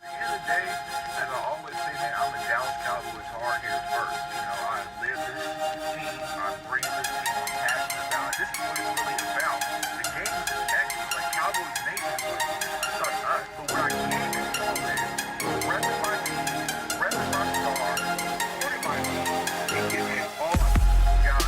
At the end of the day, as I always say, man, I'm a Dallas Cowboys hard hitter first. I live this team, I breathe this team, I'm passionate about it. This is what it's really about. The game is excellent. Like Cowboys Nation was us. But what I came in for is repping my team, repping my star, supporting my team, and giving it all I got.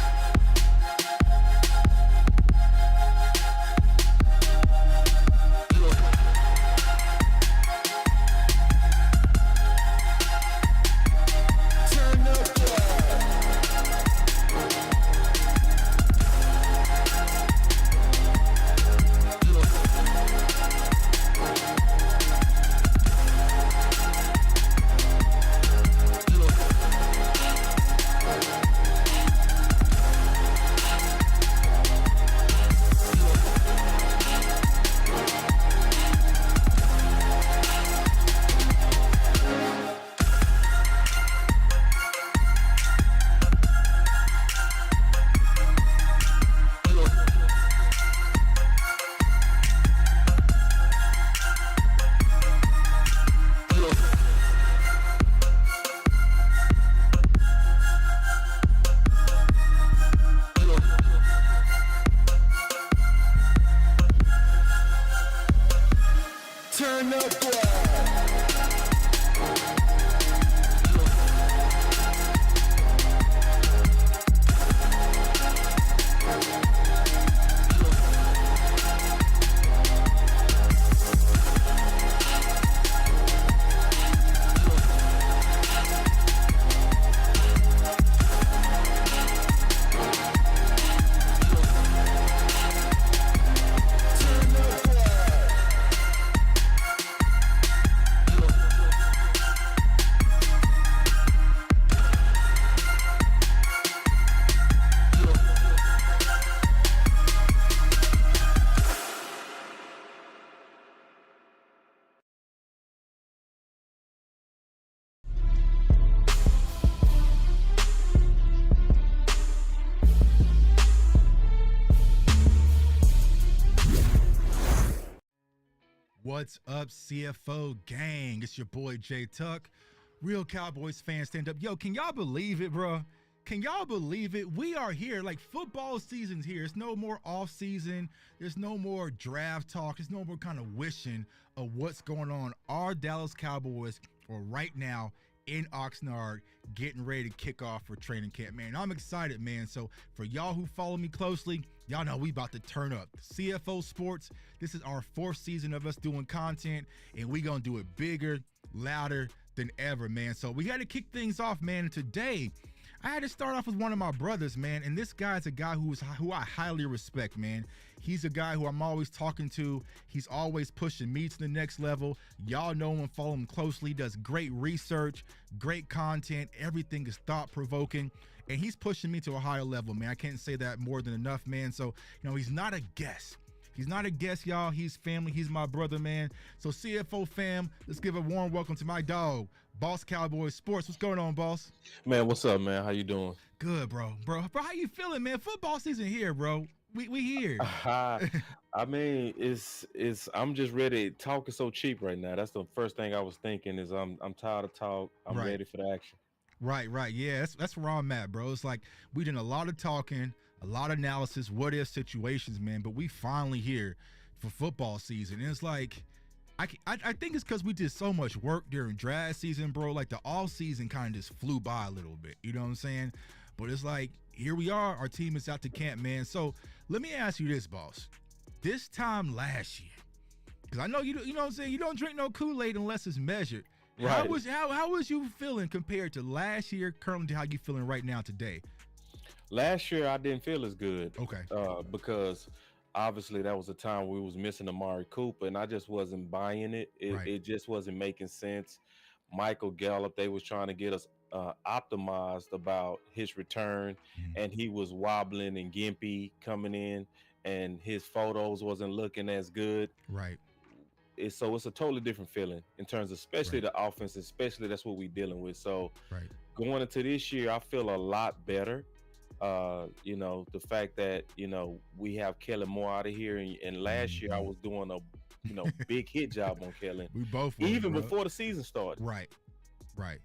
What's up, CFO gang? It's your boy Jay Tuck. Real Cowboys fans, stand up. Yo, can y'all believe it, bro? Can y'all believe it? We are here. Like, football season's here. It's no more off season. There's no more draft talk. There's no more kind of wishing of what's going on. Our Dallas Cowboys are right now in Oxnard getting ready to kick off for training camp, man. I'm excited, man. So for y'all who follow me closely, y'all know we about to turn up. CFO Sports, this is our 4th season of us doing content, and we gonna do it bigger, louder than ever, man. So we had to kick things off, man. And today, I had to start off with one of my brothers, man. And this guy's a guy who I highly respect, man. He's a guy who I'm always talking to. He's always pushing me to the next level. Y'all know him and follow him closely. He does great research, great content. Everything is thought-provoking. And he's pushing me to a higher level, man. I can't say that more than enough, man. So, he's not a guest. He's not a guest, y'all. He's family. He's my brother, man. So CFO fam, let's give a warm welcome to my dog, Boss Cowboys Sports. What's going on, boss? Man, what's up, man? How you doing? Good, bro. Bro, how you feeling, man? Football season here, bro. We here. I mean, it's I'm just ready. Talk is so cheap right now. That's the first thing I was thinking is I'm tired of talk. I'm Right. ready for the action. Right. Yeah, that's where I'm at, bro. It's like we done a lot of talking, a lot of analysis, what if situations, man. But we finally here for football season. And it's like, I think it's because we did so much work during draft season, bro. Like the off season kind of just flew by a little bit. You know what I'm saying? But it's like, here we are. Our team is out to camp, man. So let me ask you this, boss. This time last year, because I know you know what I'm saying, you don't drink no Kool-Aid unless it's measured. How Right. was you feeling compared to last year, currently to how you feeling right now today? Last year I didn't feel as good. Okay. Because obviously that was a time we was missing Amari Cooper, and I just wasn't buying it. It, Right. it just wasn't making sense. Michael Gallup, they was trying to get us optimized about his return, Mhm. and he was wobbling and gimpy coming in, and his photos wasn't looking as good. Right. It's a totally different feeling in terms of especially Right. the offense, especially that's what we're dealing with. So Right. going into this year, I feel a lot better. You know, the fact that, you know, we have Kellen Moore out of here, and last year I was doing a, you know, big hit job on Kellen, We both were, even bro. before the season started. Right, right,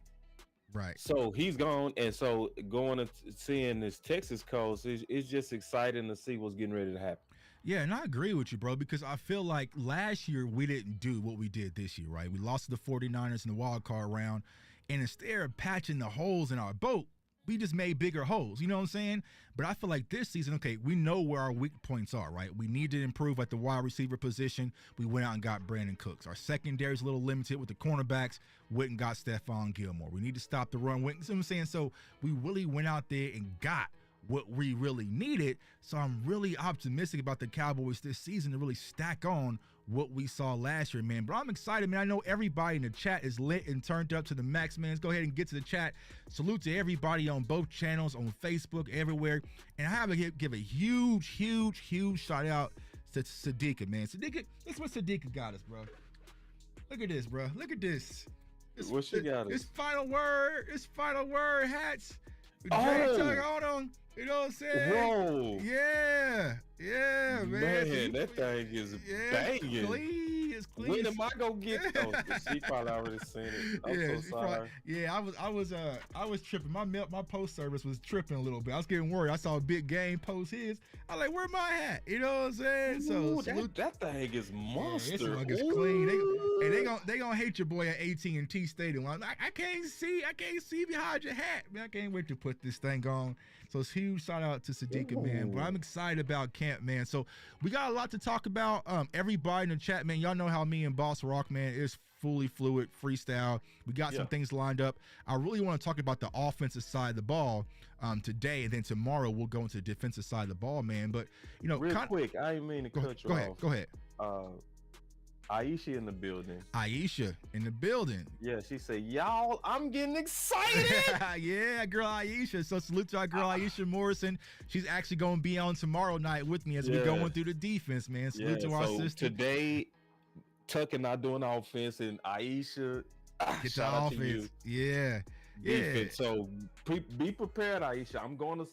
right. So he's gone, and so going and seeing this Texas coach, it's just exciting to see what's getting ready to happen. Yeah, and I agree with you, bro, because I feel like last year we didn't do what we did this year, right? We lost to the 49ers in the wild card round, and instead of patching the holes in our boat, we just made bigger holes. You know what I'm saying? But I feel like this season, okay, we know where our weak points are, right? We need to improve at the wide receiver position. We went out and got Brandon Cooks. Our secondary is a little limited with the cornerbacks. Went and got Stephon Gilmore. We need to stop the run. You know what I'm saying? So we really went out there and got what we really needed. So I'm really optimistic about the Cowboys this season to really stack on what we saw last year, man. But I'm excited, man. I know everybody in the chat is lit and turned up to the max, man. Let's go ahead and get to the chat. Salute to everybody on both channels, on Facebook, everywhere. And I have to give a huge shout out to Sadiqa, man. Sadiqa, that's what Sadiqa got us, bro. Look at this, bro. Look at this. What she got us? It's final word hats. Oh. Tuck on them. You know what I'm saying? Whoa. Yeah, man. Man, that thing is banging. It's clean. When am I gonna get those? She probably already seen it. I'm so sorry. I was tripping. My post service was tripping a little bit. I was getting worried. I saw a big game post his. I like, where my hat? You know what I'm saying? Ooh, that thing is monster. Yeah, this one gets clean. They gonna hate your boy at AT&T Stadium. I can't see behind your hat, man. I can't wait to put this thing on. So it's huge shout out to Sadiqa, man. But I'm excited about camp, man. So we got a lot to talk about. Everybody in the chat, man, y'all know how me and Boss Rock, man, is fully fluid, freestyle. We got some things lined up. I really want to talk about the offensive side of the ball today, and then tomorrow we'll go into the defensive side of the ball, man. But, you know, real quick, I didn't mean to cut you off. Go ahead. Aisha in the building. Aisha in the building. Yeah, she said, y'all, I'm getting excited. Yeah, girl Aisha. So salute to our girl Aisha Morrison. She's actually going to be on tomorrow night with me as we going through the defense, man. Salute to our sister. Today, Tuck and I doing offense, and Aisha, get shout the out offense. to you. Defense. So be prepared, Aisha. I'm gonna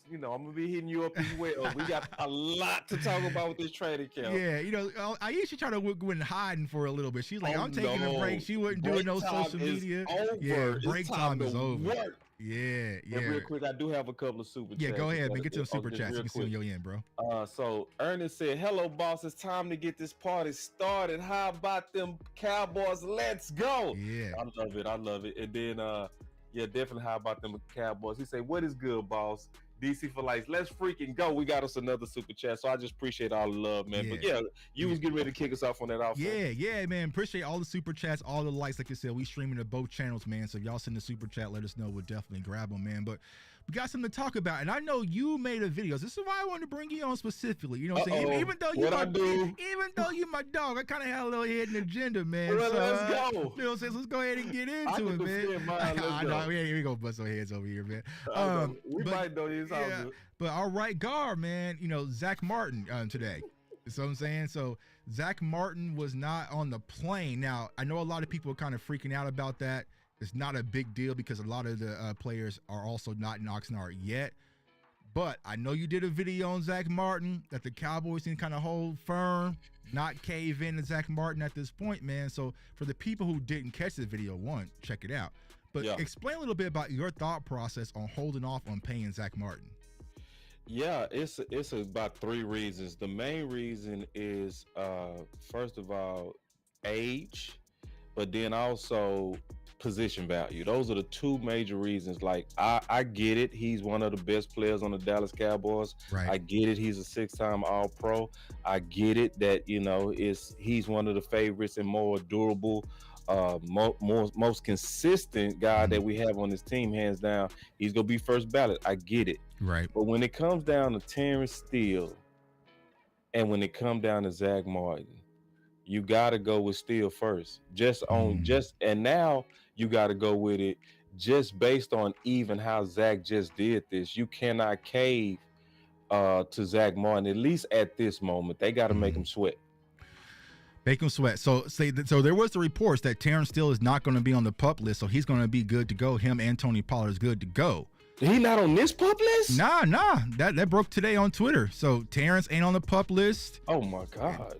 be hitting you up as well. We got a lot to talk about with this trading camp. Yeah, you know, Aisha tried to go in hiding for a little bit. She's like, I'm taking a break. She wasn't doing no social media. Yeah, break time is over. Work. Yeah. And real quick, I do have a couple of super chats. Yeah, go ahead, man. Get to the super chats. You can see on your end, bro. So Ernest said, hello, boss. It's time to get this party started. How about them Cowboys? Let's go. Yeah. I love it. And then definitely how about them Cowboys? He said, what is good, boss? DC for Lights. Let's freaking go. We got us another super chat. So I just appreciate all the love, man. But you was getting ready to kick us off on that offense. Yeah, man. Appreciate all the super chats, all the likes. Like I said, we streaming to both channels, man. So if y'all send the super chat, let us know. We'll definitely grab them, man. But we got something to talk about. And I know you made a video. This is why I wanted to bring you on specifically. You know what I'm saying? Even though you my dog, I kind of had a little hidden agenda, man. Well, so, let's go. You know what I'm saying? So let's go ahead and get into it, man. I know. Here we go. Bust our heads over here, man. We might know this. But our right guard, man, you know, Zach Martin today. So I'm saying, so Zach Martin was not on the plane. Now, I know a lot of people are kind of freaking out about that. It's not a big deal because a lot of the players are also not in Oxnard yet. But I know you did a video on Zach Martin that the Cowboys can kind of hold firm, not cave in to Zach Martin at this point, man. So for the people who didn't catch the video, check it out. But explain a little bit about your thought process on holding off on paying Zach Martin. Yeah, it's about three reasons. The main reason is first of all, age, but then also position value. Those are the two major reasons. Like I get it, he's one of the best players on the Dallas Cowboys. Right. I get it, he's a 6-time All-Pro. I get it that he's one of the favorites and more durable, most consistent guy that we have on this team, hands down. He's gonna be first ballot. I get it. Right. But when it comes down to Terrence Steele and when it comes down to Zach Martin, you gotta go with Steele first. And now you gotta go with it just based on even how Zach just did this. You cannot cave to Zach Martin, at least at this moment. They gotta make him sweat. Make him sweat. So there was the reports that Terrence Steele is not going to be on the PUP list, so he's going to be good to go. Him and Tony Pollard is good to go. He not on this pup list? Nah. That broke today on Twitter. So Terrence ain't on the pup list. Oh my God.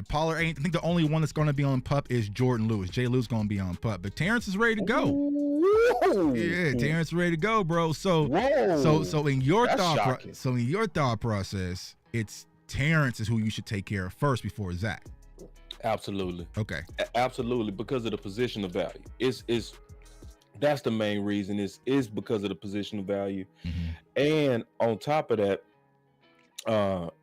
Pollard ain't. I think the only one that's going to be on pup is Jordan Lewis. Jay Lou's going to be on pup, but Terrence is ready to go. Whoa. Yeah, Terrence ready to go, bro. So in your thought process, it's Terrence is who you should take care of first before Zach. Absolutely. Okay. Absolutely, because of the position of value. Is that's the main reason. Is because of the position of value, and on top of that,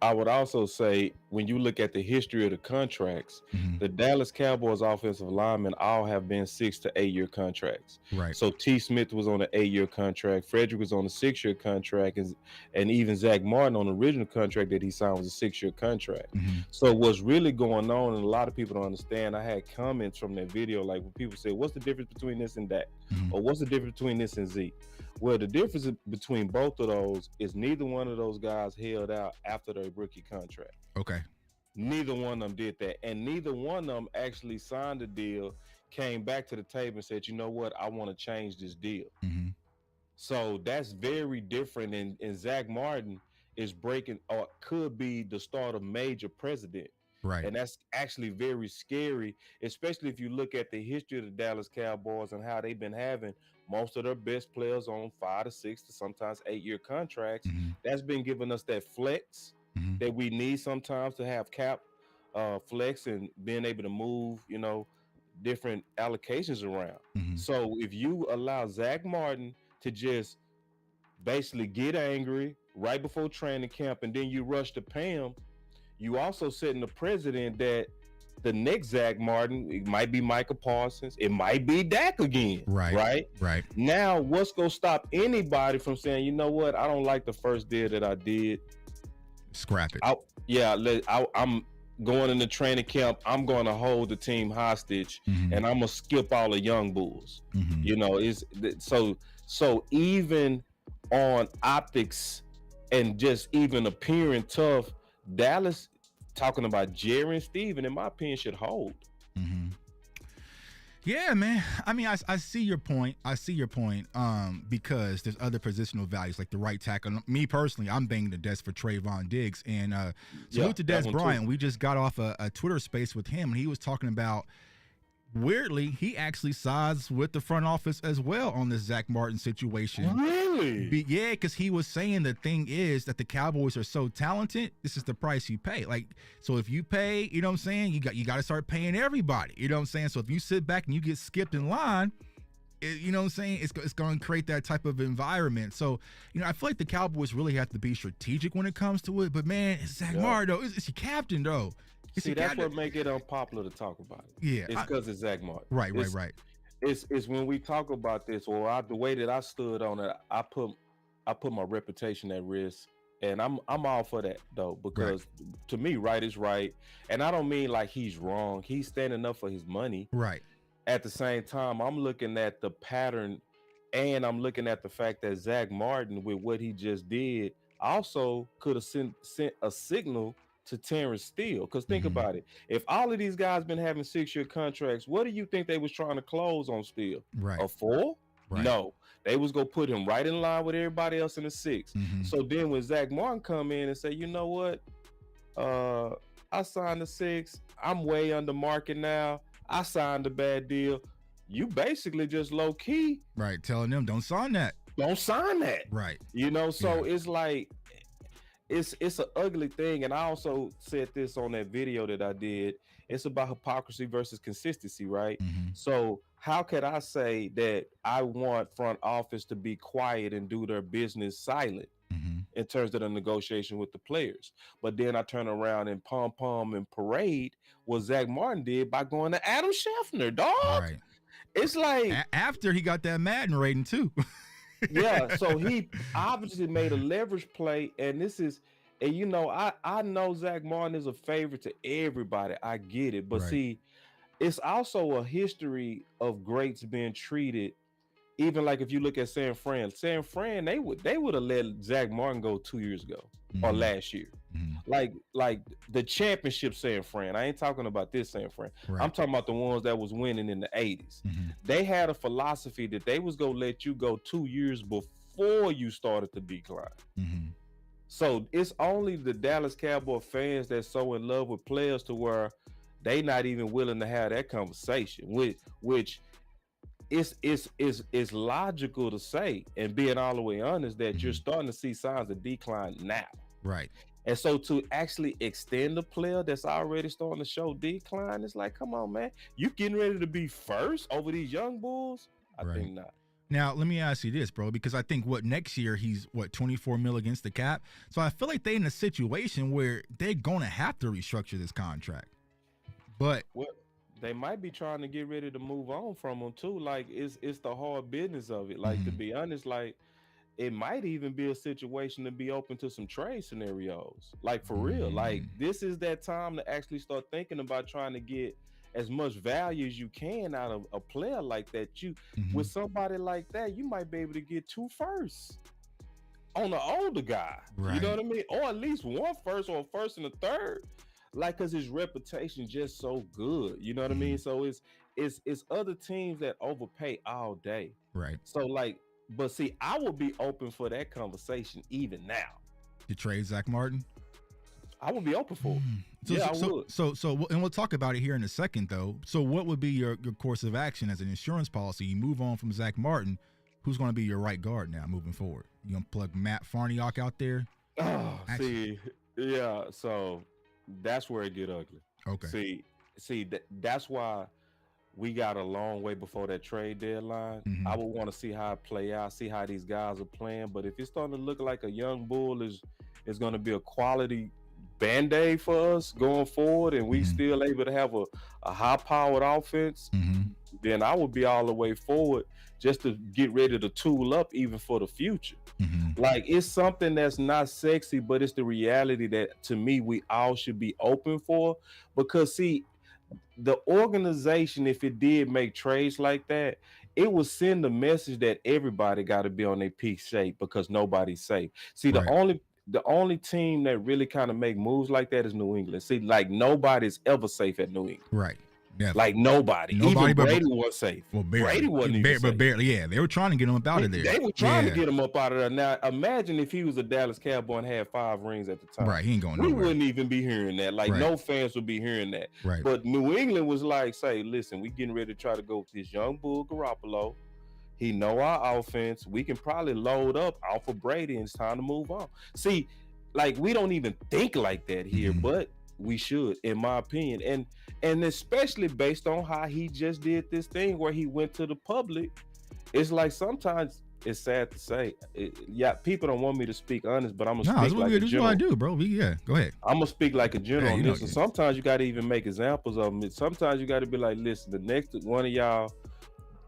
I would also say when you look at the history of the contracts, the Dallas Cowboys offensive linemen all have been 6 to 8 year contracts. Right. So T. Smith was on an 8-year contract, Frederick was on a 6-year contract, and even Zach Martin on the original contract that he signed was a 6-year contract. So what's really going on, and a lot of people don't understand, I had comments from that video, like when people say, what's the difference between this and that? Or what's the difference between this and Zeke? Well, the difference between both of those is neither one of those guys held out after their rookie contract. Okay. Neither one of them did that. And neither one of them actually signed a deal, came back to the table and said, you know what, I want to change this deal. So that's very different. And Zach Martin is breaking, or could be the start of major precedent. Right. And that's actually very scary, especially if you look at the history of the Dallas Cowboys and how they've been having most of their best players on 5 to 6 to sometimes 8-year contracts. That's been giving us that flex that we need sometimes to have cap flex and being able to move, different allocations around. So if you allow Zach Martin to just basically get angry right before training camp and then you rush to pay him, you also setting the precedent that the next Zach Martin, it might be Micah Parsons, it might be Dak again. Right. Now, what's gonna stop anybody from saying, you know what, I don't like the first deal that I did. Scrap it. I'm going into training camp. I'm going to hold the team hostage, and I'm gonna skip all the young bulls. It's so even on optics and just even appearing tough, Dallas, talking about Jerry and Steven, in my opinion, should hold. Yeah, man. I mean, I see your point. Because there's other positional values like the right tackle. Me personally, I'm banging the desk for Trayvon Diggs. And salute to Des Bryant. We just got off a Twitter space with him, and he was talking about, weirdly, he actually sides with the front office as well on this Zach Martin situation. Really? Yeah, because he was saying the thing is that the Cowboys are so talented, this is the price you pay. Like, so if you pay, you know what I'm saying, you got to start paying everybody. You know what I'm saying? So if you sit back and you get skipped in line, you know what I'm saying, it's going to create that type of environment. So, I feel like the Cowboys really have to be strategic when it comes to it. But, man, it's Zach Martin, though. It's your captain, though. See, that's what make it unpopular to talk about it. Yeah. It's because it's Zach Martin. Right. It's when we talk about this, or the way that I stood on it, I put my reputation at risk, and I'm all for that though, because to me, right is right, and I don't mean like he's wrong. He's standing up for his money. Right. At the same time, I'm looking at the pattern, and I'm looking at the fact that Zach Martin, with what he just did, also could have sent a signal to Terrence Steele. Because think about it. If all of these guys been having 6-year contracts, what do you think they was trying to close on Steele? Right. A 4? Right. No. They was going to put him right in line with everybody else in the 6. So then when Zach Martin come in and say, you know what? I signed the 6. I'm way under market now. I signed a bad deal. You basically just low key. Right. Telling them, don't sign that. Don't sign that. Right. So it's like, it's an ugly thing. And I also said this on that video that I did. It's about hypocrisy versus consistency, right? So how could I say that I want front office to be quiet and do their business silent in terms of the negotiation with the players? But then I turn around and pom and parade what Zach Martin did by going to Adam Scheffner, dog. Right. It's like after he got that Madden rating too. Yeah, so he obviously made a leverage play, and this is, and I know Zach Martin is a favorite to everybody. I get it, but see, it's also a history of greats being treated. Even like if you look at San Fran, they would have let Zach Martin go 2 years ago or last year. Like the championship San Fran. I ain't talking about this San Fran. Right. I'm talking about the ones that was winning in the 80s. They had a philosophy that they was gonna let you go 2 years before you started to decline. Mm-hmm. So it's only the Dallas Cowboy fans that's so in love with players to where they not even willing to have that conversation. Which is logical to say, and being all the way honest, that you're starting to see signs of decline now. Right. And so to actually extend the player that's already starting to show decline, it's like, come on, man, you getting ready to be first over these young bulls? I think not. Now, let me ask you this, bro, because I think next year he's 24 mil against the cap. So I feel like they're in a situation where they're going to have to restructure this contract. But they might be trying to get ready to move on from him too. Like it's the hard business of it. Like to be honest, like it might even be a situation to be open to some trade scenarios. Like for real, like this is that time to actually start thinking about trying to get as much value as you can out of a player like that. You with somebody like that, you might be able to get 2 firsts on the older guy. Right. You know what I mean? Or at least 1 first or a first and a third. Like, cause his reputation just so good. You know what I mean? So it's other teams that overpay all day. Right. So like, but see, I would be open for that conversation even now. To trade Zach Martin? I would be open for it. I would. So, and we'll talk about it here in a second, though. So, what would be your course of action as an insurance policy? You move on from Zach Martin. Who's going to be your right guard now moving forward? You going to plug Matt Farniok out there? Oh, see, yeah. So that's where it get ugly. Okay. See, that's why we got a long way before that trade deadline. I would want to see how it play out, see how these guys are playing. But if it's starting to look like a young bull is going to be a quality Band-Aid for us going forward, and we still able to have a high-powered offense, then I would be all the way forward just to get ready to tool up even for the future. Like, it's something that's not sexy, but it's the reality that, to me, we all should be open for. Because, see, the organization, if it did make trades like that, it will send a message that everybody got to be on their peak shape because nobody's safe. See, the only team that really kind of make moves like that is New England. See, like nobody's ever safe at New England. Right. Yeah. Like nobody. Even Brady was safe. Well, Brady wasn't even safe. But barely, yeah. They were trying to get him up out of there. They were trying to get him up out of there. Now, imagine if he was a Dallas Cowboy and had 5 rings at the time. Right, he ain't going nowhere. We wouldn't even be hearing that. Like, no fans would be hearing that. Right. But New England was like, say, listen, we getting ready to try to go with this young bull Garoppolo. He know our offense. We can probably load up off of Brady, and it's time to move on. See, like, we don't even think like that here, but we should, in my opinion. And especially based on how he just did this thing where he went to the public. It's like sometimes it's sad to say. People don't want me to speak honest, but I'm going to speak like a general. This is what I do, bro. Yeah, go ahead. I'm going to speak like a general on this. And sometimes you got to even make examples of them. Sometimes you got to be like, listen, the next one of y'all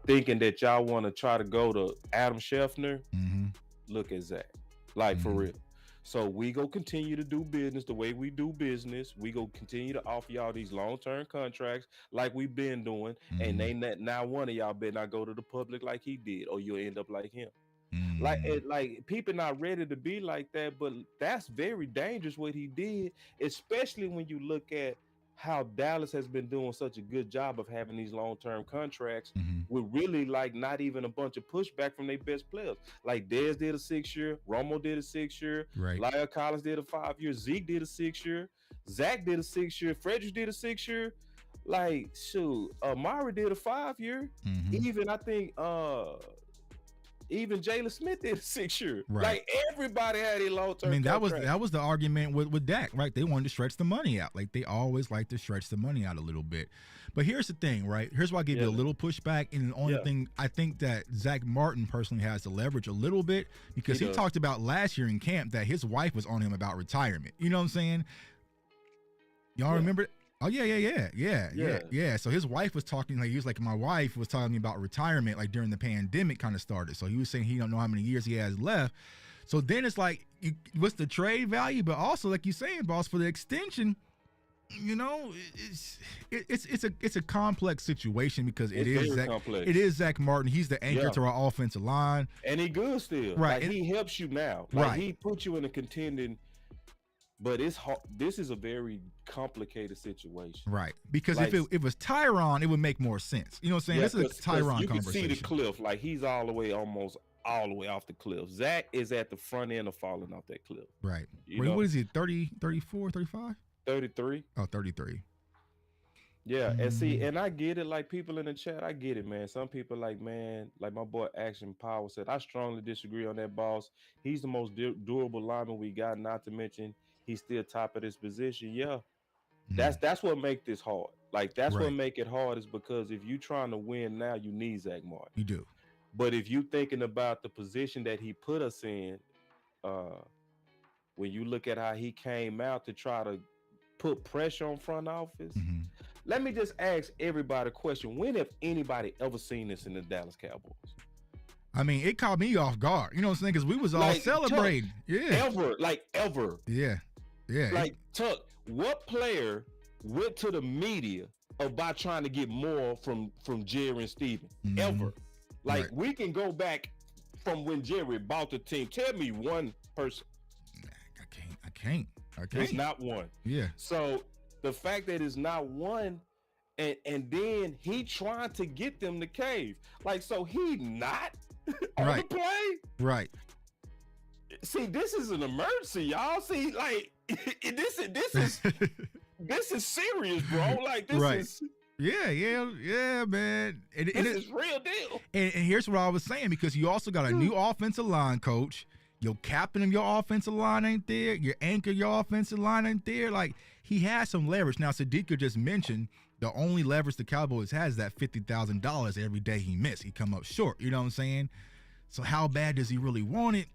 thinking that y'all want to try to go to Adam Scheffner, look at Zach. Like, for real. So we go continue to do business the way we do business. We go continue to offer y'all these long-term contracts like we've been doing. And they not one of y'all better not go to the public like he did, or you'll end up like him. Like people not ready to be like that, but that's very dangerous what he did, especially when you look at how Dallas has been doing such a good job of having these long-term contracts with really like not even a bunch of pushback from their best players. Like Dez did a 6-year, Romo did a 6-year, Lyle Collins did a 5-year, Zeke did a 6-year, Zach did a 6-year, Frederick did a 6-year. Like, shoot, Mari did a 5-year. Even I think even Jalen Smith did a 6-year. Like everybody had a long-term. I mean, that was the argument with Dak, right? They wanted to stretch the money out. Like they always like to stretch the money out a little bit. But here's the thing, right? Here's why I give you a little pushback. And the only thing I think that Zach Martin personally has to leverage a little bit because he talked about last year in camp that his wife was on him about retirement. You know what I'm saying? Y'all remember? Oh, yeah. So his wife was talking, like, he was like, my wife was telling me about retirement, like, during the pandemic kind of started. So he was saying he don't know how many years he has left. So then it's like, what's the trade value? But also, like you saying, boss, for the extension, you know, it's a complex situation because it is Zach Martin. He's the anchor to our offensive line. And he good still. Right. Like, he helps you now. Like, he puts you in a contending. But it's hard. This is a very complicated situation. Right. Because like, if it was Tyron, it would make more sense. You know what I'm saying? This is a Tyron conversation. You can see the cliff. Like, he's all the way almost all the way off the cliff. Zach is at the front end of falling off that cliff. Right. You Wait, know, what is he, 30, 34, 35? 33. Oh, 33. Yeah, and see, and I get it. Like people in the chat, I get it, man. Some people like, man, like my boy Action Power said, I strongly disagree on that, boss. He's the most durable lineman we got. Not to mention, he's still top of this position. Yeah, that's what make this hard. Like that's what Right. make it hard is because if you trying to win now, you need Zach Martin. You do. But if you thinking about the position that he put us in, when you look at how he came out to try to put pressure on front office. Let me just ask everybody a question. When have anybody ever seen this in the Dallas Cowboys? I mean, it caught me off guard. You know what I'm saying? Because we was all Like, celebrating. Yeah. Ever. Yeah. Yeah. Like, Tuck, what player went to the media about trying to get more from Jerry and Steven? Ever. Like, Right. we can go back from when Jerry bought the team. Tell me one person. I can't. It's not one. Yeah. So the fact that it's not one, and then he trying to get them to cave. Like, so he not on Right. the play? Right. See, this is an emergency, y'all. See, like this is serious, bro. Like this Right. is Yeah, man. this is real deal. And here's what I was saying, because you also got a new offensive line coach. Your captain of your offensive line ain't there. Your anchor, your offensive line ain't there. Like, he has some leverage. Now, Sadiqa just mentioned the only leverage the Cowboys has is that $50,000 every day he missed. He come up short. You know what I'm saying? So how bad does he really want it?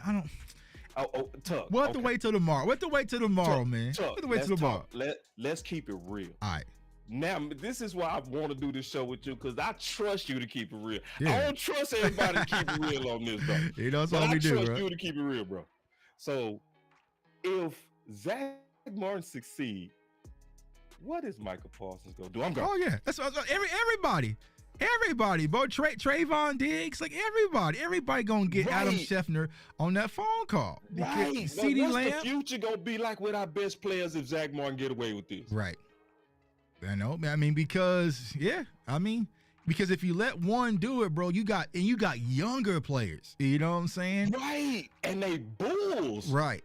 I don't. Tuck. We'll have to wait till tomorrow. We'll have to wait till tomorrow, Tuck, man. Tuck, We'll have to wait till tomorrow. Let's keep it real. All right. Now, this is why I want to do this show with you, because I trust you to keep it real. Yeah. I don't trust everybody to keep it real on this, though. You know, that's But all I we do, trust right? you to keep it real, bro. So, if Zach Martin succeed, what is Michael Parsons gonna do? I'm going. Oh yeah, that's everybody, bro. Trayvon Diggs, like everybody gonna get Adam Right. Scheffner on that phone call. Right. CeeDee What's Lamb, the future gonna be like with our best players if Zach Martin get away with this? right? I know. I mean, because if you let one do it, bro, you got younger players. You know what I'm saying? Right. And they bulls. Right.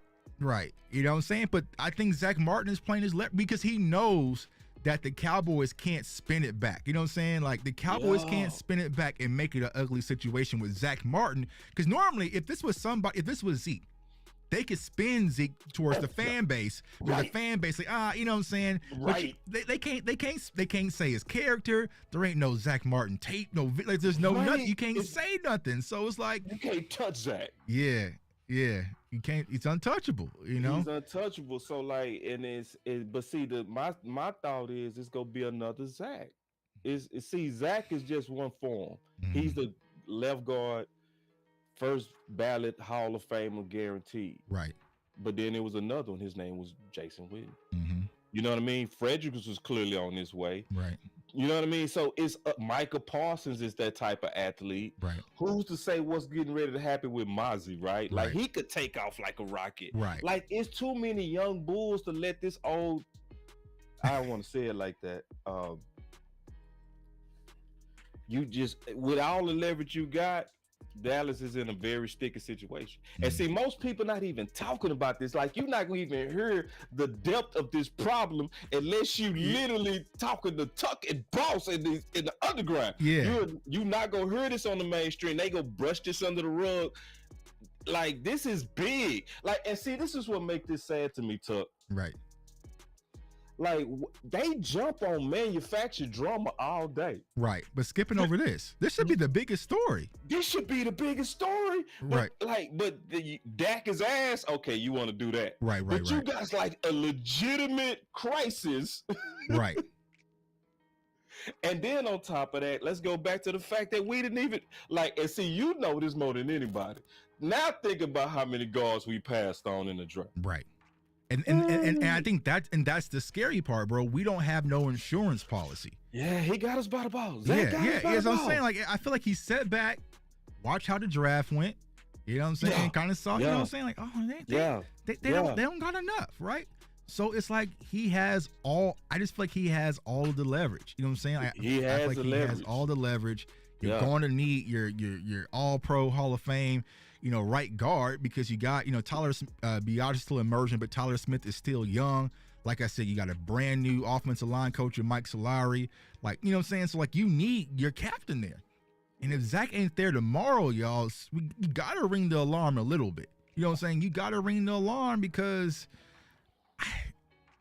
You know what I'm saying? But I think Zach Martin is playing his because he knows that the Cowboys can't spin it back. You know what I'm saying? Like, the Cowboys can't spin it back and make it an ugly situation with Zach Martin. Because normally, if this was Zeke, they could spin Zeke towards the fan base. Where the fan base, like, you know what I'm saying? Right. But they can't say his character. There ain't no Zach Martin tape. Like, there's no Right. nothing. You can't say nothing. So it's like, You can't touch Zach. yeah. You can't. It's untouchable. You know. He's untouchable. So like, and but see, my thought is it's gonna be another Zach. See, Zach is just one form. He's the left guard, first ballot Hall of Famer guaranteed. Right. But then there was another one. His name was Jason Witten. Mm-hmm. You know what I mean? Fredericks was clearly on his way. Right. You know what I mean? So it's Micah Parsons is that type of athlete. Right. Who's to say what's getting ready to happen with Mozzie, right? Like, Right. he could take off like a rocket. Right. Like, it's too many young bulls to let this old, I don't want to say it like that. You just, with all the leverage you got, Dallas is in a very sticky situation. And see, most people not even talking about this. Like, you're not going to even hear the depth of this problem unless you literally talking to Tuck and Boss in the underground. Yeah. You're not going to hear this on the mainstream. They go brush this under the rug. Like, this is big. Like, and see, this is what make this sad to me, Tuck. Right. Like, they jump on manufactured drama all day. Right. But skipping over this should be the biggest story. This should be the biggest story. But, Right. but Dak is ass. Okay, you want to do that. Right. But you guys like a legitimate crisis. Right. And then on top of that, let's go back to the fact that we didn't even and see, you know this more than anybody. Now think about how many guards we passed on in the draft. Right. And I think that's the scary part, bro. We don't have no insurance policy. Yeah, he got us by the balls. Yeah. So I'm saying, like, I feel like he set back, watch how the draft went. You know what I'm saying? Yeah. Kind of saw, you know what I'm saying? Like, oh, they don't got enough, right? So it's like I just feel like he has all of the leverage. You know what I'm saying? He has the leverage. Has all the leverage. You're going to need your All-Pro Hall of Fame, right guard, because you got, Tyler Biadasz still emerging, but Tyler Smith is still young. Like I said, you got a brand new offensive line coach, Mike Solari. Like, you know what I'm saying? So, like, you need your captain there. And if Zach ain't there tomorrow, y'all, you got to ring the alarm a little bit. You know what I'm saying? You got to ring the alarm because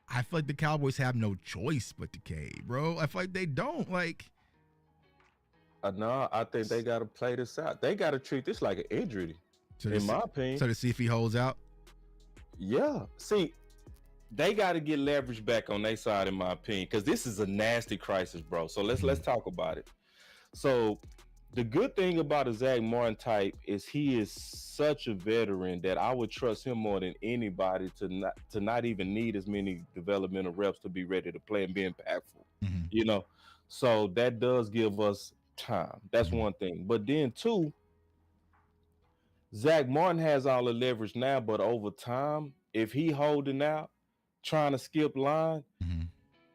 I feel like the Cowboys have no choice but to cave, bro. I feel like they don't. Like, no, I think they got to play this out. They got to treat this like an injury, in my opinion. So to see if he holds out? Yeah. See, they got to get leverage back on their side, in my opinion, because this is a nasty crisis, bro. So let's talk about it. So the good thing about a Zach Martin type is he is such a veteran that I would trust him more than anybody to not even need as many developmental reps to be ready to play and be impactful. So that does give us time. That's one thing. But then two, Zach Martin has all the leverage now, but over time, if he holding out, trying to skip line,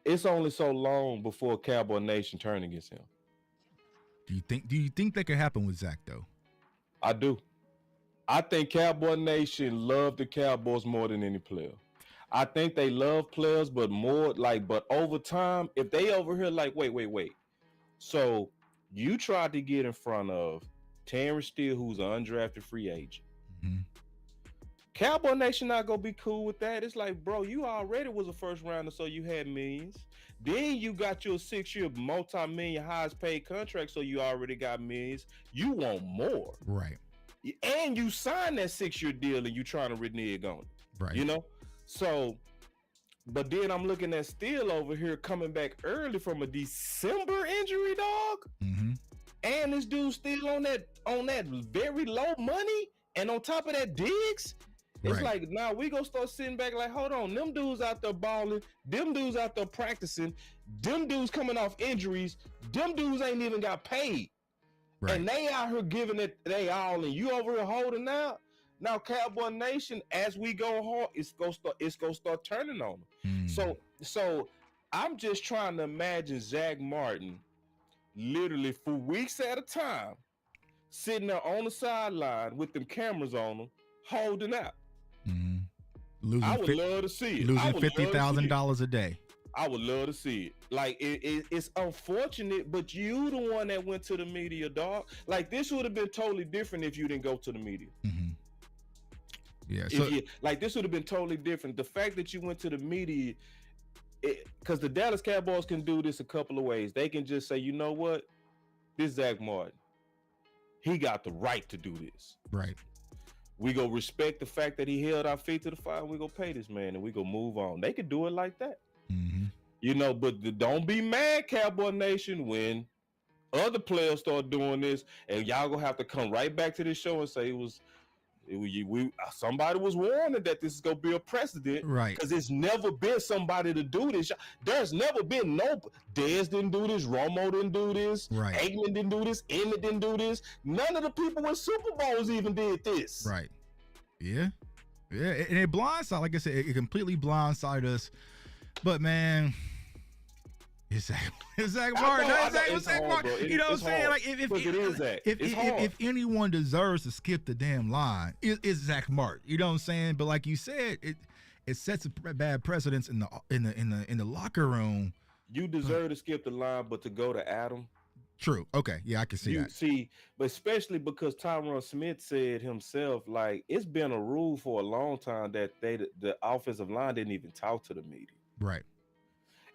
it's only so long before Cowboy Nation turn against him. Do you think that could happen with Zach though? I do. I think Cowboy Nation love the Cowboys more than any player. I think they love players, but over time, if they over here like, wait. So you tried to get in front of Terrence Steele, who's an undrafted free agent. Cowboy Nation not gonna be cool with that. It's like, bro, you already was a first rounder, so you had millions. Then you got your 6-year multi-million highest paid contract, so you already got millions. You want more. Right. And you signed that 6-year deal and you trying to renege on it. Right. So, but then I'm looking at Steele over here coming back early from a December injury, dog. And this dude still on that very low money, and on top of that, Diggs. It's like, now we gonna start sitting back like, hold on, them dudes out there balling, them dudes out there practicing, them dudes coming off injuries, them dudes ain't even got paid. And they out here giving it they all, and you over here holding out. Now Cowboy Nation, as we go hard, it's gonna start turning on them. So I'm just trying to imagine Zach Martin literally for weeks at a time sitting there on the sideline with them cameras on them, holding out. I would love to see it. Losing $50,000 a day. I would love to see it. Like, it's unfortunate, but you the one that went to the media, dog. Like, this would have been totally different if you didn't go to the media. Yeah. This would have been totally different. The fact that you went to the media, because the Dallas Cowboys can do this a couple of ways. They can just say, you know what? This Zach Martin, he got the right to do this. Right. We go respect the fact that he held our feet to the fire. We go pay this man, and we go move on. They could do it like that. But don't be mad, Cowboy Nation, when other players start doing this, and y'all gonna have to come right back to this show and say somebody was warning that this is gonna be a precedent, right? Because it's never been somebody to do this. There's never been Dez didn't do this, Romo didn't do this, right? Aikman didn't do this, Emmett didn't do this. None of the people with Super Bowls even did this, right? Yeah, and it blindsided. Like I said, it completely blindsided us. But man, it's Zach Martin. It's Zach Martin. You know what I'm saying? Like if anyone deserves to skip the damn line, it's Zach Martin. You know what I'm saying? But like you said, it sets a bad precedence in the locker room. You deserve to skip the line, but to go to Adam. True. Okay. Yeah, I can see that. See, but especially because Tyron Smith said himself, like, it's been a rule for a long time that the offensive line didn't even talk to the media. Right.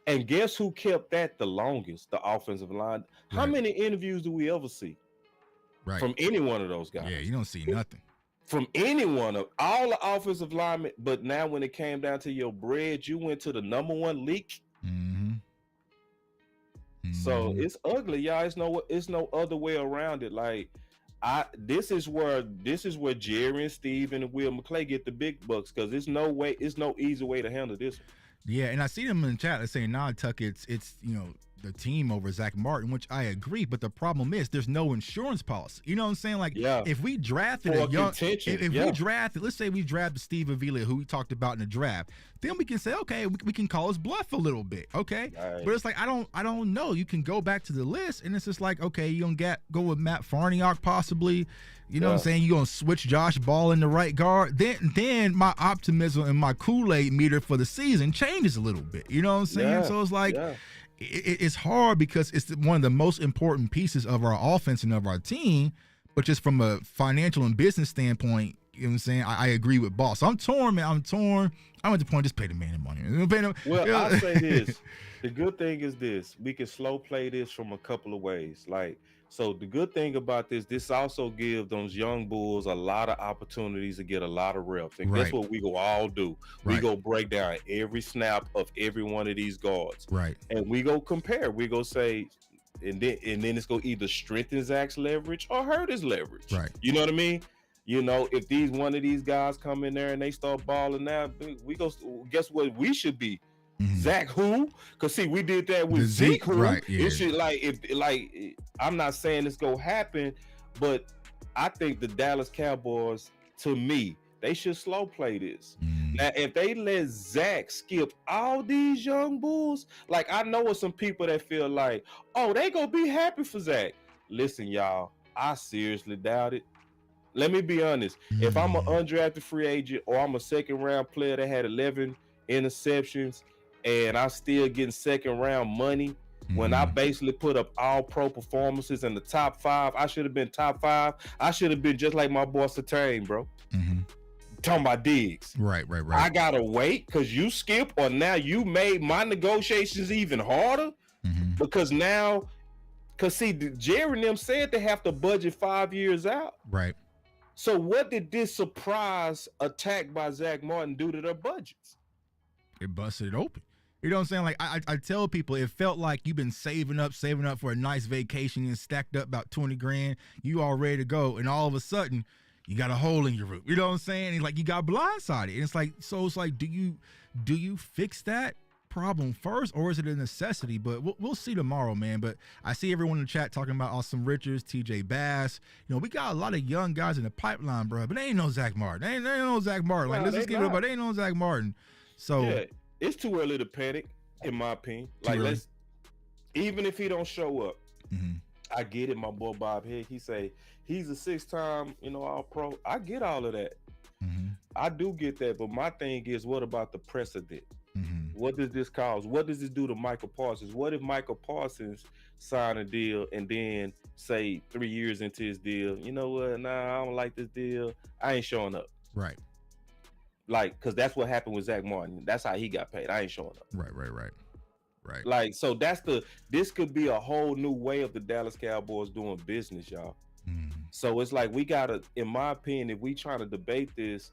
And guess who kept that the longest? The offensive line. How many interviews do we ever see? Right. From any one of those guys? Yeah, you don't see nothing. From any one of all the offensive linemen. But now when it came down to your bread, you went to the number one leak. So it's ugly, y'all. It's no other way around it. Like, this is where Jerry and Steve and Will McClay get the big bucks, because it's no easy way to handle this one. Yeah, and I see them in the chat. They're saying, "Nah, Tuck, it's the team over Zach Martin, which I agree. But the problem is there's no insurance policy. You know what I'm saying? Like, if we drafted For a young, contention, if we drafted, let's say we drafted Steve Avila, who we talked about in the draft, then we can say, okay, we can call his bluff a little bit, okay? Right. But it's like I don't know. You can go back to the list, and it's just like, okay, you're gonna go with Matt Farniok possibly. You know what I'm saying? You're gonna switch Josh Ball in the right guard. Then my optimism and my Kool-Aid meter for the season changes a little bit. You know what I'm saying? Yeah. So it's like it's hard because it's one of the most important pieces of our offense and of our team. But just from a financial and business standpoint, you know what I'm saying? I agree with Ball. So I'm torn, man. I'm torn. I'm at the point, just pay the man the money. Well, I'll say this. The good thing is this. We can slow play this from a couple of ways. Like, so the good thing about this also gives those young bulls a lot of opportunities to get a lot of reps. And guess what we go all do? We go break down every snap of every one of these guards. Right. And we go compare. We go say, and then it's going to either strengthen Zach's leverage or hurt his leverage. Right. You know what I mean? You know, if one of these guys come in there and they start balling out, we go, guess what we should be? Zach who? Because see, we did that with Zeke who. Right, It should I'm not saying it's gonna happen, but I think the Dallas Cowboys, to me, they should slow play this. Now, if they let Zach skip all these young bulls, like I know of some people that feel like, oh, they gonna be happy for Zach. Listen, y'all, I seriously doubt it. Let me be honest. If I'm an undrafted free agent or I'm a second round player that had 11 interceptions and I still getting second round money when I basically put up all pro performances in the top 5, I should have been top 5. I should have been just like my boy Satane, bro. Talking about Diggs. Right. I gotta wait because you skip, or now you made my negotiations even harder because now, because see, Jerry and them said they have to budget 5 years out. Right. So what did this surprise attack by Zach Martin do to their budgets? It busted it open. You know what I'm saying? Like I tell people, it felt like you've been saving up for a nice vacation and stacked up about 20 grand. You all ready to go, and all of a sudden, you got a hole in your roof. You know what I'm saying? And like you got blindsided. And it's like, do you fix that problem first, or is it a necessity? But we'll see tomorrow, man. But I see everyone in the chat talking about Austin Richards, TJ Bass. You know, we got a lot of young guys in the pipeline, bro. But they ain't no Zach Martin. They ain't no Zach Martin. Like, let's just get it about. They ain't no Zach Martin. So yeah, it's too early to panic, in my opinion. Like, even if he don't show up, I get it. My boy Bob Hick, he say he's a 6-time, all pro. I get all of that. I do get that. But my thing is, what about the precedent? What does this cause? What does this do to Michael Parsons? What if Michael Parsons sign a deal and then say 3 years into his deal, you know what? Nah, I don't like this deal. I ain't showing up. Right. Like, because that's what happened with Zach Martin. That's how he got paid. I ain't showing up. Right. Like, so this could be a whole new way of the Dallas Cowboys doing business, y'all. So it's like we gotta, in my opinion, if we trying to debate this,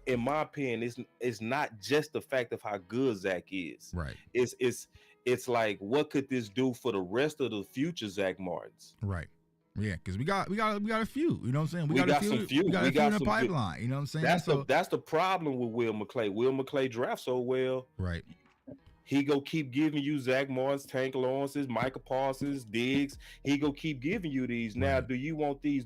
in my opinion, it's not just the fact of how good Zach is. Right. It's like, what could this do for the rest of the future Zach Martins? Right. Yeah, because we got a few. You know what I'm saying? We got a few. We got a few in the pipeline. You know what I'm saying? That's the problem with Will McClay. Will McClay drafts so well. Right. He go keep giving you Zach Martins, Tank Lawrence's, Michael Parsons, Diggs. He go keep giving you these. Now, do you want these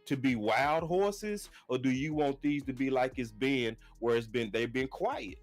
to be wild horses, or do you want these to be like it's been, where they've been quiet?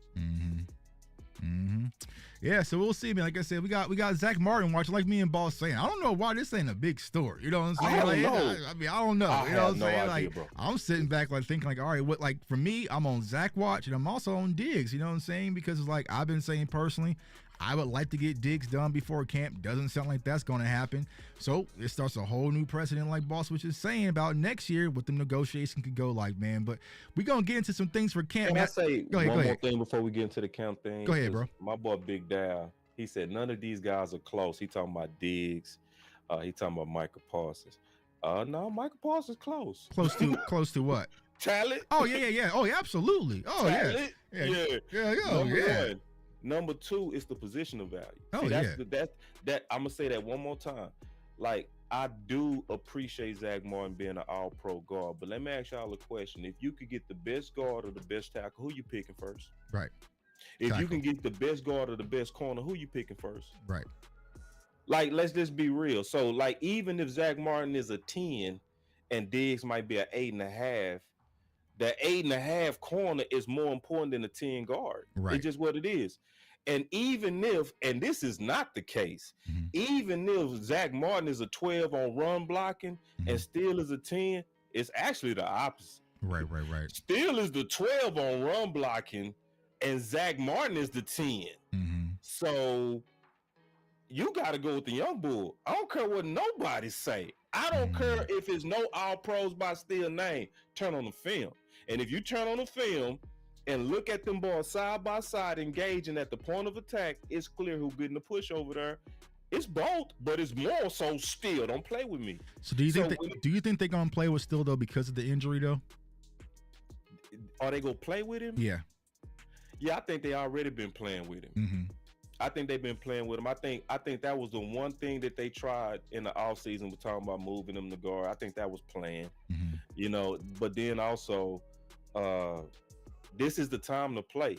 Yeah, so we'll see, man. Like I said, we got Zach Martin watching, like me and Boss saying. I don't know why this ain't a big story. You know what I'm saying? I don't know. I don't know. You know what I'm saying? Idea, like, bro. I'm sitting back, like thinking, like, all right, what? Like for me, I'm on Zach watch, and I'm also on Diggs. You know what I'm saying? Because it's like I've been saying personally, I would like to get Diggs done before camp. Doesn't sound like that's going to happen. So it starts a whole new precedent, like Boss was just saying, about next year what the negotiation could go like, man. But we're going to get into some things for camp. Can I say go ahead. more thing before we get into the camp thing? Go ahead, bro. My boy Big Dow, he said none of these guys are close. He talking about Diggs. He talking about Michael Parsons. No, Michael Parsons close. Close to what? Talent. Oh, yeah. Oh, yeah, absolutely. Oh, Talent. Yeah. One. Number two is the positional value. Oh, that I'm gonna say that one more time. Like, I do appreciate Zach Martin being an all-pro guard, but let me ask y'all a question. If you could get the best guard or the best tackle, who you picking first? Right. If you can get the best guard or the best corner, who you picking first? Right. Like, let's just be real. So, like, even if Zach Martin is a 10 and Diggs might be an 8.5, that 8.5 corner is more important than the 10 guard. Right. It's just what it is. And even if, and this is not the case, even if Zach Martin is a 12 on run blocking and Steele is a 10, it's actually the opposite. Right. Steele is the 12 on run blocking and Zach Martin is the 10. So you got to go with the young bull. I don't care what nobody say. I don't care if it's no all pros by Steele name. Turn on the film. And if you turn on the film and look at them boys side by side engaging at the point of attack, it's clear who's getting the push over there. It's both, but it's more so Steele. Don't play with me. So do you think they're gonna play with Steele though because of the injury though? Are they gonna play with him? Yeah. Yeah, I think they already been playing with him. I think they've been playing with him. I think that was the one thing that they tried in the offseason. We're talking about moving him to guard. I think that was planned. You know, but then also this is the time to play,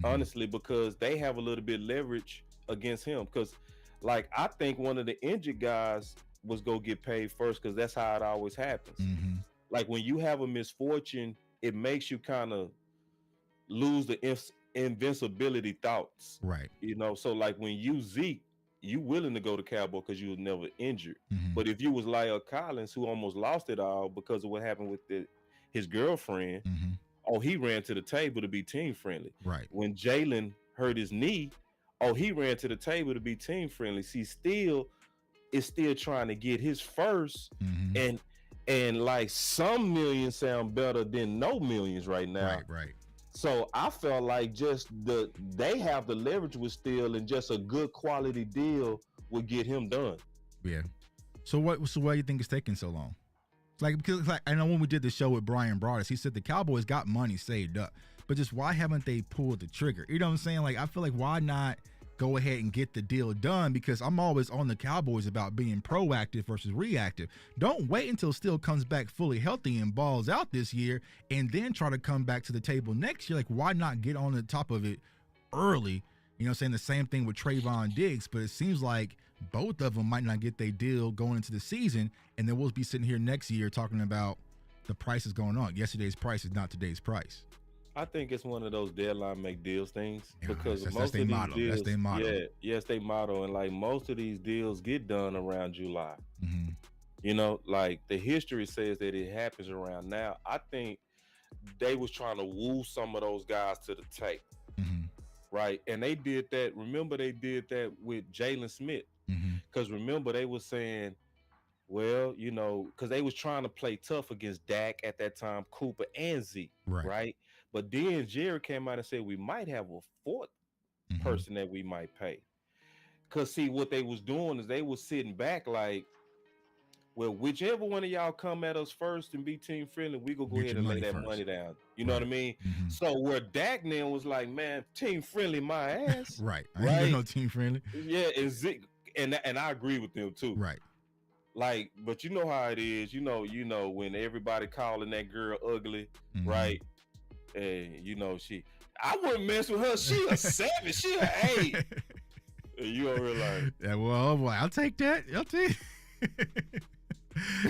honestly, because they have a little bit leverage against him. Because, like, I think one of the injured guys was go get paid first because that's how it always happens. Like, when you have a misfortune, it makes you kind of lose the invincibility thoughts. Right. You know, so like when you Zeke, you willing to go to Cowboy because you was never injured. But if you was Lyle Collins, who almost lost it all because of what happened with his girlfriend, he ran to the table to be team friendly. Right. When Jalen hurt his knee, he ran to the table to be team friendly. See, Steele is still trying to get his first, and like some millions sound better than no millions right now. Right. So I felt like just they have the leverage with Steele, and just a good quality deal would get him done. Yeah. So why do you think it's taking so long? Like, because like I know when we did the show with Brian Broaddus, he said the Cowboys got money saved up, but just why haven't they pulled the trigger? You know what I'm saying? Like, I feel like why not go ahead and get the deal done? Because I'm always on the Cowboys about being proactive versus reactive. Don't wait until Steele comes back fully healthy and balls out this year and then try to come back to the table next year. Like, why not get on the top of it early? You know, saying the same thing with Trayvon Diggs, but it seems like both of them might not get their deal going into the season, and then we'll be sitting here next year talking about the prices going on. Yesterday's price is not today's price. I think it's one of those deadline make deals things, because that's most their of these motto. deals, That's their motto. yeah, yes, they motto, and like most of these deals get done around July. You know, like the history says that it happens around now. I think they was trying to woo some of those guys to the tape, right? And they did that. Remember, they did that with Jalen Smith, because remember they was saying, well, you know, because they was trying to play tough against Dak at that time, Cooper and Zeke, right? But then Jerry came out and said we might have a fourth person that we might pay. Because, see, what they was doing is they was sitting back like, well, whichever one of y'all come at us first and be team friendly, we go ahead and lay that money down. You know what I mean? So where Dak then was like, man, team friendly my ass. Right. I ain't no team friendly. Yeah, and Zeke, and I agree with them too. Right. Like, but you know how it is. You know when everybody calling that girl ugly, right? And you know I wouldn't mess with her. She a 7, she a 8. And you don't realize. Yeah, well, oh boy, I'll take that. I'll take.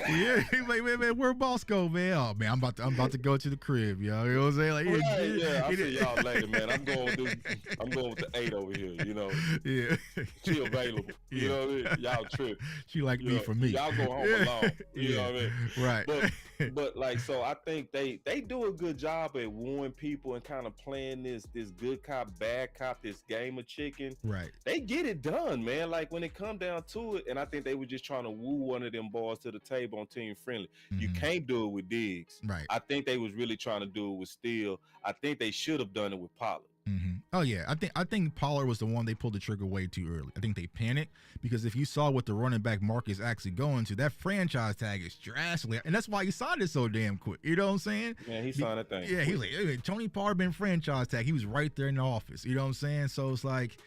Yeah, man, where boss go, man? Oh man, I'm about to go to the crib, yo. You know what I'm saying? Like, yeah, I'll see y'all later, man. I'm going with the 8 over here. You know, yeah, she available. You know what I mean? Y'all trip. She like me for me. Y'all go home alone. You know what I mean? Right. But like, so I think they do a good job at wooing people and kind of playing this good cop, bad cop, this game of chicken. Right. They get it done, man. Like when it come down to it, and I think they were just trying to woo one of them boys to the table on team friendly. You can't do it with Diggs. Right. I think they was really trying to do it with Steele. I think they should have done it with Pollard. Oh yeah, I think Pollard was the one they pulled the trigger way too early. I think they panicked because if you saw what the running back market is actually going to, that franchise tag is drastically, and that's why he signed it so damn quick. You know what I'm saying? Yeah, he signed that thing. Yeah, he was like, hey, Tony Pollard been franchise tag. He was right there in the office. You know what I'm saying? So it's like,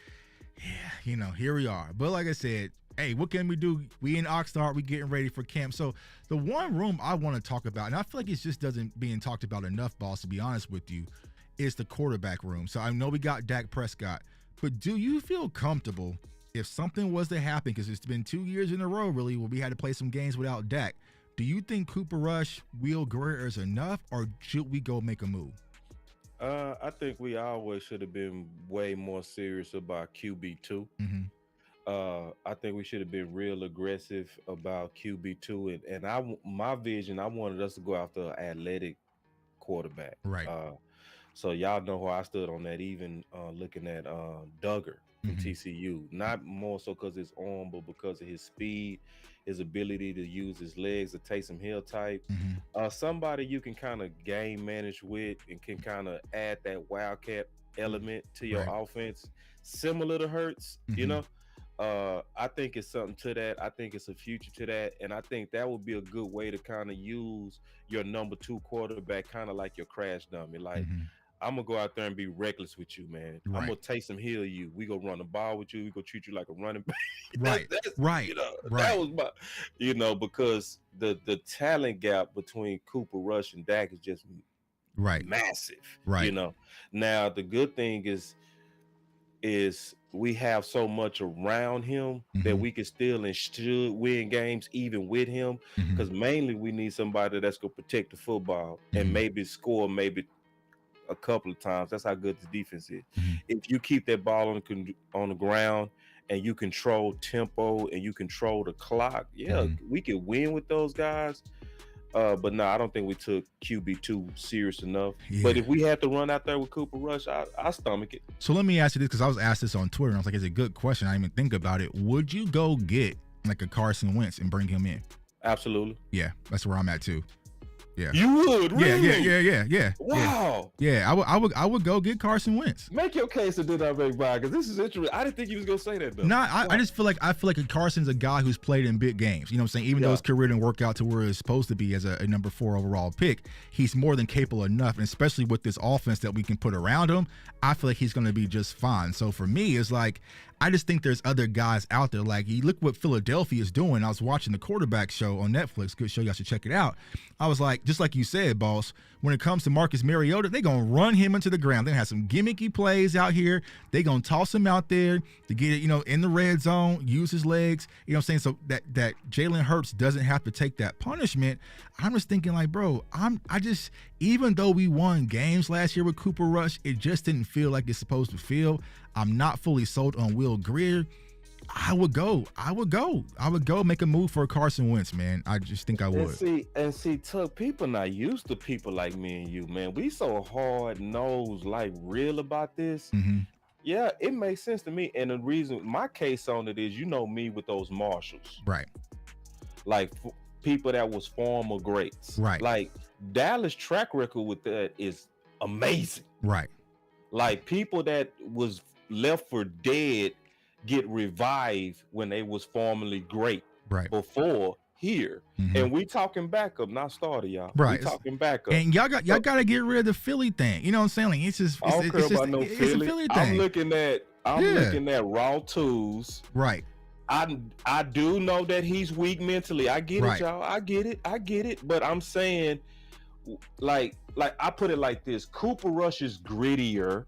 yeah, you know, here we are. But like I said, hey, what can we do? We in Oxnard, we getting ready for camp. So the one room I want to talk about, and I feel like it just doesn't being talked about enough, boss, to be honest with you, is the quarterback room. So I know we got Dak Prescott, but do you feel comfortable if something was to happen, because it's been 2 years in a row, really, where we had to play some games without Dak, do you think Cooper Rush, Will Greer is enough, or should we go make a move? I think we always should have been way more serious about QB2. Mm-hmm. I think we should have been real aggressive about QB2, and my vision, I wanted us to go after an athletic quarterback. Right. So y'all know how I stood on that, even looking at Duggar from Mm-hmm. TCU, not more so because his arm, but because of his speed, his ability to use his legs, to Taysom Hill type. Mm-hmm. Somebody you can kind of game manage with and can kind of add that wildcat element to your offense, similar to Hurts, you know. I think it's something to that. I think it's a future to that, and I think that would be a good way to kind of use your number 2 quarterback, kind of like your crash dummy. Like, I'm gonna go out there and be reckless with you, man. Right. I'm gonna Taysom Hill you. We gonna run the ball with you. We gonna treat you like a running back. Right. Right. You know, right. That was my, you know, because the talent gap between Cooper Rush and Dak is just massive. Right. You know. Now the good thing is we have so much around him that we can still and should win games even with him. Because mainly we need somebody that's gonna protect the football and maybe score a couple of times. That's how good the defense is. If you keep that ball on the ground and you control tempo and you control the clock, we can win with those guys. But no, I don't think we took QB2 serious enough. But if we had to run out there with Cooper Rush, I stomach it. So let me ask you this, because I was asked this on Twitter, and I was like, it's a good question. I didn't even think about it. Would you go get like a Carson Wentz and bring him in? Absolutely. Yeah, that's where I'm at too. Yeah. You would, really? Yeah. Wow. Yeah, I would go get Carson Wentz. Make your case and do not make mine, because this is interesting. I didn't think you was gonna say that though. No, I just feel like Carson's a guy who's played in big games. You know what I'm saying? Even though his career didn't work out to where it's supposed to be as a number 4 overall pick, he's more than capable enough, and especially with this offense that we can put around him, I feel like he's gonna be just fine. So for me, it's like, I just think there's other guys out there. Like, you look what Philadelphia is doing. I was watching the Quarterback Show on Netflix. Good show. Y'all should check it out. I was like, just like you said, boss, when it comes to Marcus Mariota, they're going to run him into the ground. They're going to have some gimmicky plays out here. They're going to toss him out there to get it, in the red zone, use his legs. You know what I'm saying? So that Jalen Hurts doesn't have to take that punishment. I'm just thinking like, bro, even though we won games last year with Cooper Rush, it just didn't feel like it's supposed to feel. I'm not fully sold on Will Greer. I would go make a move for Carson Wentz, man. I just think I would. And see, Tuck, people not used to people like me and you, man. We so hard-nosed, like real about this. Yeah, it makes sense to me. And the reason, my case on it is, me with those marshals. Right. Like people that was former greats. Right. Like Dallas' track record with that is amazing. Right. Like people that was left for dead get revived when they was formerly great before here. And we talking backup, not starter, y'all. Right. We talking backup. And y'all got to get rid of the Philly thing. You know what I'm saying? Like, it's a Philly thing. I'm looking at raw tools. Right. I do know that he's weak mentally. I get it, y'all. I get it. But I'm saying, like I put it like this: Cooper Rush is grittier.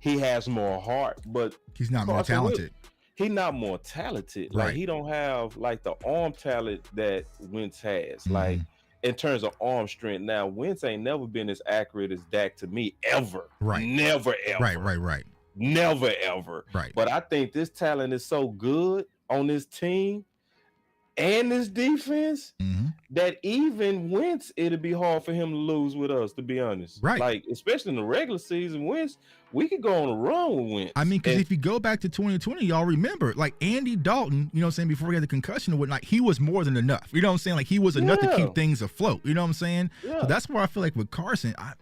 He has more heart, but he's not more talented. He's not more talented. Like, he don't have like the arm talent that Wentz has. Like, in terms of arm strength. Now, Wentz ain't never been as accurate as Dak to me ever. Right. Never ever. Right. Never ever. Right. But I think this talent is so good on this team and this defense that even Wentz, it'll be hard for him to lose with us, to be honest. Right. Like, especially in the regular season, Wentz, we could go on a run with Wentz. I mean, because if you go back to 2020, y'all remember, like Andy Dalton, you know what I'm saying, before he had the concussion and whatnot, he was more than enough. You know what I'm saying? Like, he was enough to keep things afloat. You know what I'm saying? Yeah. So that's where I feel like with Carson, I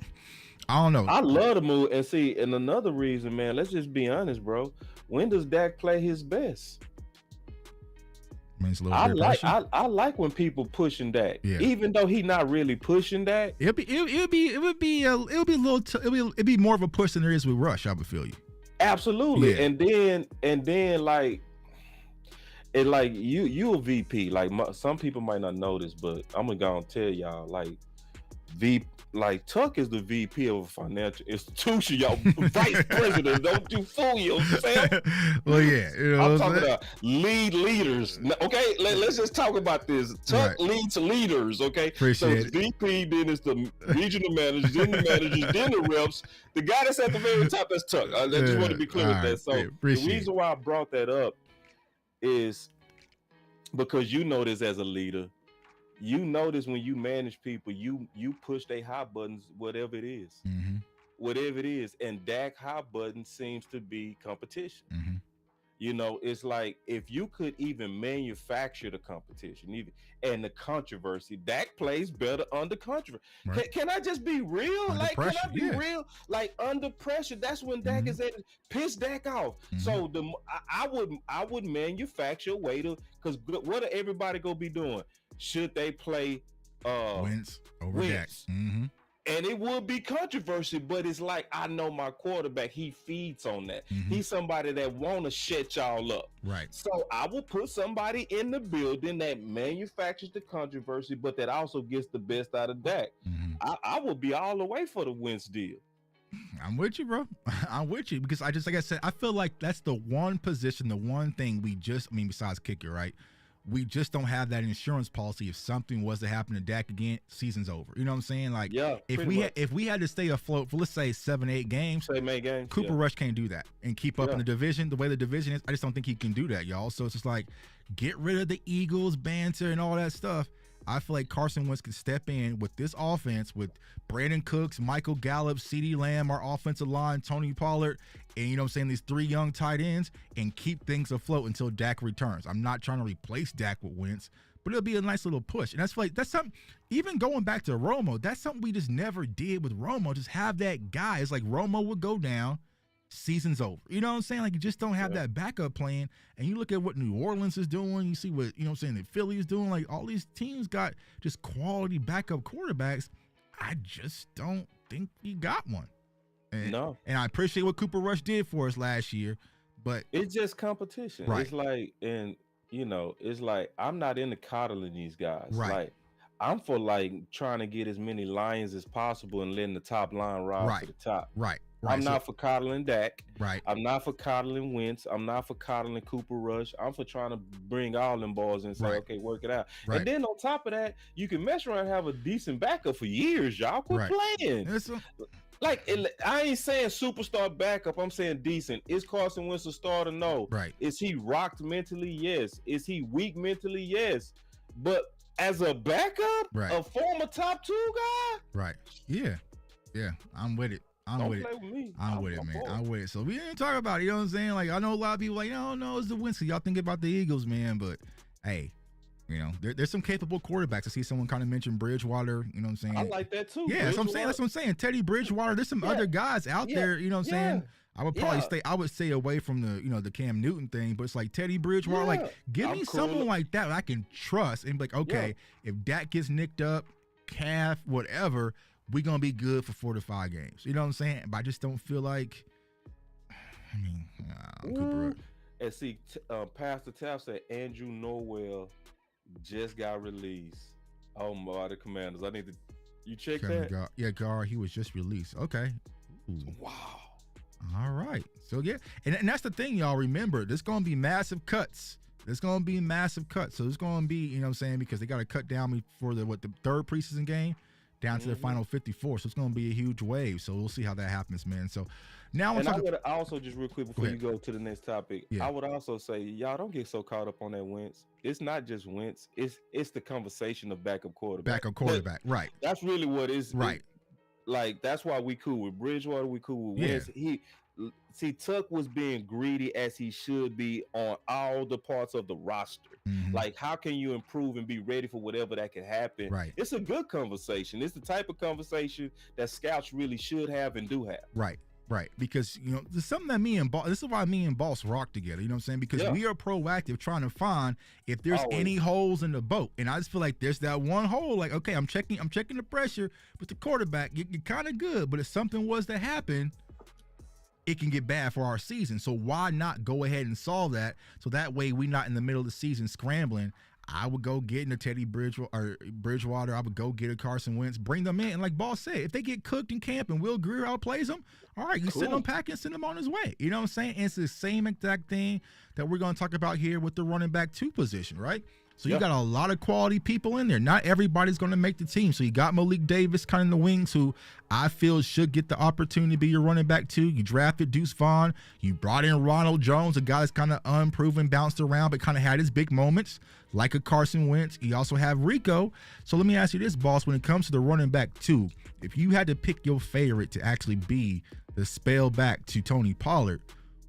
don't know. I love the move. And see, and another reason, man, let's just be honest, bro. When does Dak play his best? I like when people pushing Dak, even though he not really pushing Dak. It'll be more of a push than there is with Rush. I would feel you. Absolutely, and then like, and like you a VP. Like some people might not know this, but I'm gonna go and tell y'all, like like Tuck is the VP of a financial institution, y'all. Vice president. Don't you fool yourself. Well, yeah, you know I'm what talking saying? about leaders. Okay, let's just talk about this. Tuck Right. leads leaders. Okay, so Appreciate it's it. VP, then it's the regional managers, then the managers, then the reps. The guy that's at the very top, that's Tuck. I just want to be clear with that. So the reason why I brought that up is because you know this as a leader. You notice when you manage people, you push their hot buttons, whatever it is. Mm-hmm. Whatever it is. And Dak hot button seems to be competition. Mm-hmm. You know, it's like if you could even manufacture the competition, even and the controversy, Dak plays better under controversy. Right. Can I just be real? Under Like, pressure, can I be real? Like under pressure, that's when Dak is at piss Dak off. So I would manufacture a way to, because what are everybody gonna be doing? Should they play Wentz over Dak? And it would be controversy, but it's like, I know my quarterback, he feeds on that. He's somebody that want to shut y'all up. Right. So I will put somebody in the building that manufactures the controversy, but that also gets the best out of Dak. I will be all the way for the Wentz deal. I'm with you, bro. I'm with you because like I said, I feel like that's the one position, the one thing besides kicker, right? We just don't have that insurance policy. If something was to happen to Dak again, season's over. You know what I'm saying? Like, if we had to stay afloat for, let's say, 7-8 games, Cooper Rush can't do that and keep up in the division. The way the division is, I just don't think he can do that, y'all. So it's just like, get rid of the Eagles banter and all that stuff. I feel like Carson Wentz could step in with this offense with Brandon Cooks, Michael Gallup, CeeDee Lamb, our offensive line, Tony Pollard, and you know what I'm saying, these 3 young tight ends, and keep things afloat until Dak returns. I'm not trying to replace Dak with Wentz, but it'll be a nice little push. And that's something, even going back to Romo, that's something we just never did with Romo. Just have that guy. It's like Romo would go down, season's over. You know what I'm saying? Like, you just don't have that backup plan. And you look at what New Orleans is doing, you see what, you know what I'm saying, the Philly is doing. Like, all these teams got just quality backup quarterbacks. I just don't think you got one. And I appreciate what Cooper Rush did for us last year, but it's just competition. Right. It's like, and you know, it's like, I'm not into coddling these guys. Right. Like, I'm for like trying to get as many Lions as possible and letting the top line rise to the top. Right. I'm not for coddling Dak. Right. I'm not for coddling Wentz. I'm not for coddling Cooper Rush. I'm for trying to bring all them balls and say, okay, work it out. Right. And then on top of that, you can mess around and have a decent backup for years. Y'all quit playing. Like, I ain't saying superstar backup. I'm saying decent. Is Carson Wentz a starter? No. Right. Is he rocked mentally? Yes. Is he weak mentally? Yes. But as a backup, a former top 2 guy? Right. Yeah. Yeah. I'm with it. I'm with it, man. I'm with it. So we didn't talk about it. You know what I'm saying? Like, I know a lot of people like, no, it's the Wentz. Y'all think about the Eagles, man. But hey, you know, there's some capable quarterbacks. I see someone kind of mentioned Bridgewater. You know what I'm saying? I like that too. Yeah, that's what I'm saying. Teddy Bridgewater. There's some other guys out there. You know what I'm saying? I would probably stay away from the Cam Newton thing, but it's like Teddy Bridgewater. Like, give me someone like that I can trust and be like, okay, if Dak gets nicked up, calf, whatever, we're going to be good for 4 to 5 games. You know what I'm saying? But I just don't feel like, Cooper. And see, Pastor Tapp said Andrew Norwell just got released. Oh my, the Commanders. I need to, you check that? Gar, he was just released. Okay. Ooh. Wow. All right. So, yeah. And that's the thing, y'all. Remember, there's going to be massive cuts. So it's going to be, you know what I'm saying, because they got to cut down for the 3rd preseason game down to the final 54. So it's going to be a huge wave. So we'll see how that happens, man. So now I would also, just real quick before you go to the next topic, I would also say, y'all don't get so caught up on that Wentz. It's not just Wentz. It's the conversation of backup quarterback. Right. That's really what is. Right. Like, that's why we cool with Bridgewater. We cool with Wentz. See, Tuck was being greedy as he should be on all the parts of the roster. Like, how can you improve and be ready for whatever that can happen? Right. It's a good conversation. It's the type of conversation that scouts really should have and do have. Right. Because, you know, there's something that this is why me and Boss rock together. You know what I'm saying? Because we are proactive trying to find if there's any holes in the boat. And I just feel like there's that one hole. Like, okay, I'm checking the pressure with the quarterback. You're kind of good. But if something was to happen, it can get bad for our season. So why not go ahead and solve that? So that way we're not in the middle of the season scrambling. I would go get a Teddy Bridgewater. I would go get a Carson Wentz, bring them in. And like Boss said, if they get cooked in camp and Will Grier outplays them, all right, you send them packing, send them on his way. You know what I'm saying? And it's the same exact thing that we're going to talk about here with the running back 2 position, right? So you got a lot of quality people in there. Not everybody's going to make the team. So you got Malik Davis kind of in the wings, who I feel should get the opportunity to be your running back 2. You drafted Deuce Vaughn. You brought in Ronald Jones, a guy that's kind of unproven, bounced around, but kind of had his big moments, like a Carson Wentz. You also have Rico. So let me ask you this, Boss. When it comes to the running back 2, if you had to pick your favorite to actually be the spell back to Tony Pollard,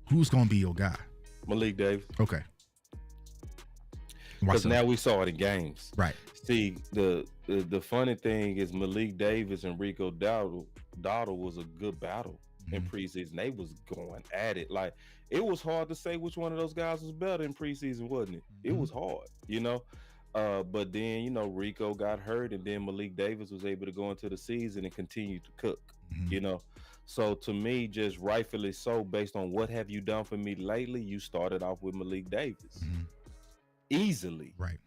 who's going to be your guy? Malik Davis. Okay. Because now we saw it in games. Right. See, the funny thing is Malik Davis and Rico Dowdle was a good battle in preseason. They was going at it. Like, it was hard to say which one of those guys was better in preseason, wasn't it? It was hard, you know? But then, you know, Rico got hurt, and then Malik Davis was able to go into the season and continue to cook, you know? So to me, just rightfully so, based on what have you done for me lately, you started off with Malik Davis. Easily, right?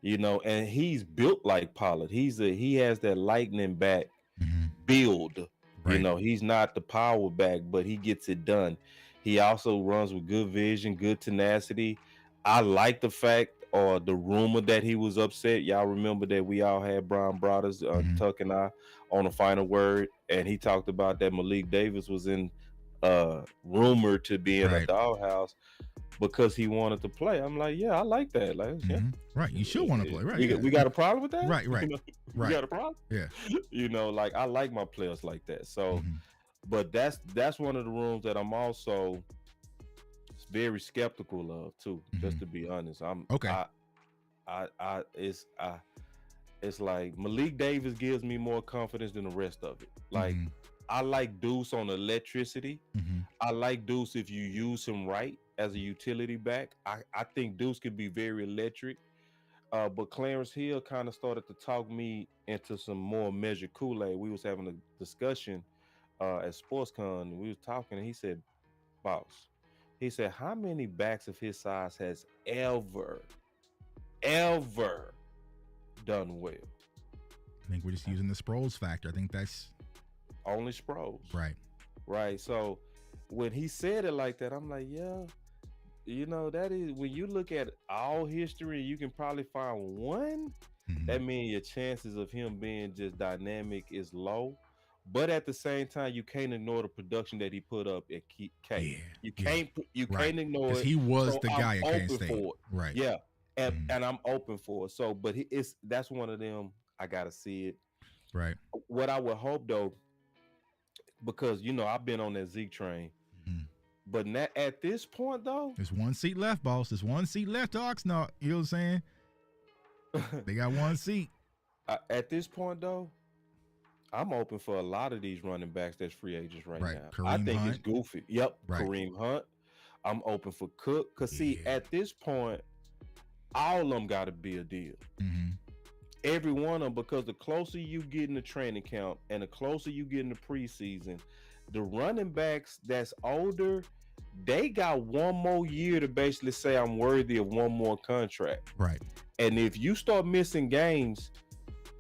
You know, and he's built like Pollard. He has that lightning back build. Right. You know, he's not the power back, but he gets it done. He also runs with good vision, good tenacity. I like the fact or the rumor that he was upset. Y'all remember that we all had Brian Brothers, Tuck and I, on the final word, and he talked about that Malik Davis was in rumored to be in a doghouse because he wanted to play. I'm like, yeah, I like that. Like, right, you should want to play. Right, we got a problem with that. Right, You know, right. We got a problem. Yeah, you know, like I like my players like that. So, but that's one of the rooms that I'm also very skeptical of too. Just to be honest, I'm okay. It's like Malik Davis gives me more confidence than the rest of it. Like, I like Deuce on electricity. I like Deuce if you use him right as a utility back. I think Deuce could be very electric. But Clarence Hill kind of started to talk me into some more measured Kool-Aid. We was having a discussion at SportsCon. We was talking, and he said, "Boss," he said, "how many backs of his size has ever done well?" I think we're just using the Sproles factor. I think that's only Sproles. Right. So when he said it like that, I'm like, yeah, you know, that is, when you look at all history, you can probably find one. That means your chances of him being just dynamic is low. But at the same time, you can't ignore the production that he put up at K. Yeah, you can't ignore it. He was the guy at Kent State. Right. Yeah. And I'm open for it. So, but that's one of them. I gotta see it. Right. What I would hope though, because you know I've been on that Zeke train, but not at this point though. There's one seat left, boss. There's one seat left to Oxnard. You know what I'm saying? They got one seat. At this point though, I'm open for a lot of these running backs that's free agents right now. Kareem I think Hunt. it's goofy. Yep. Right. Kareem Hunt. I'm open for Cook. Cause see, at this point, all of them got to be a deal. Every one of them, because the closer you get in the training camp and the closer you get in the preseason, the running backs that's older, they got one more year to basically say I'm worthy of one more contract. Right. And if you start missing games,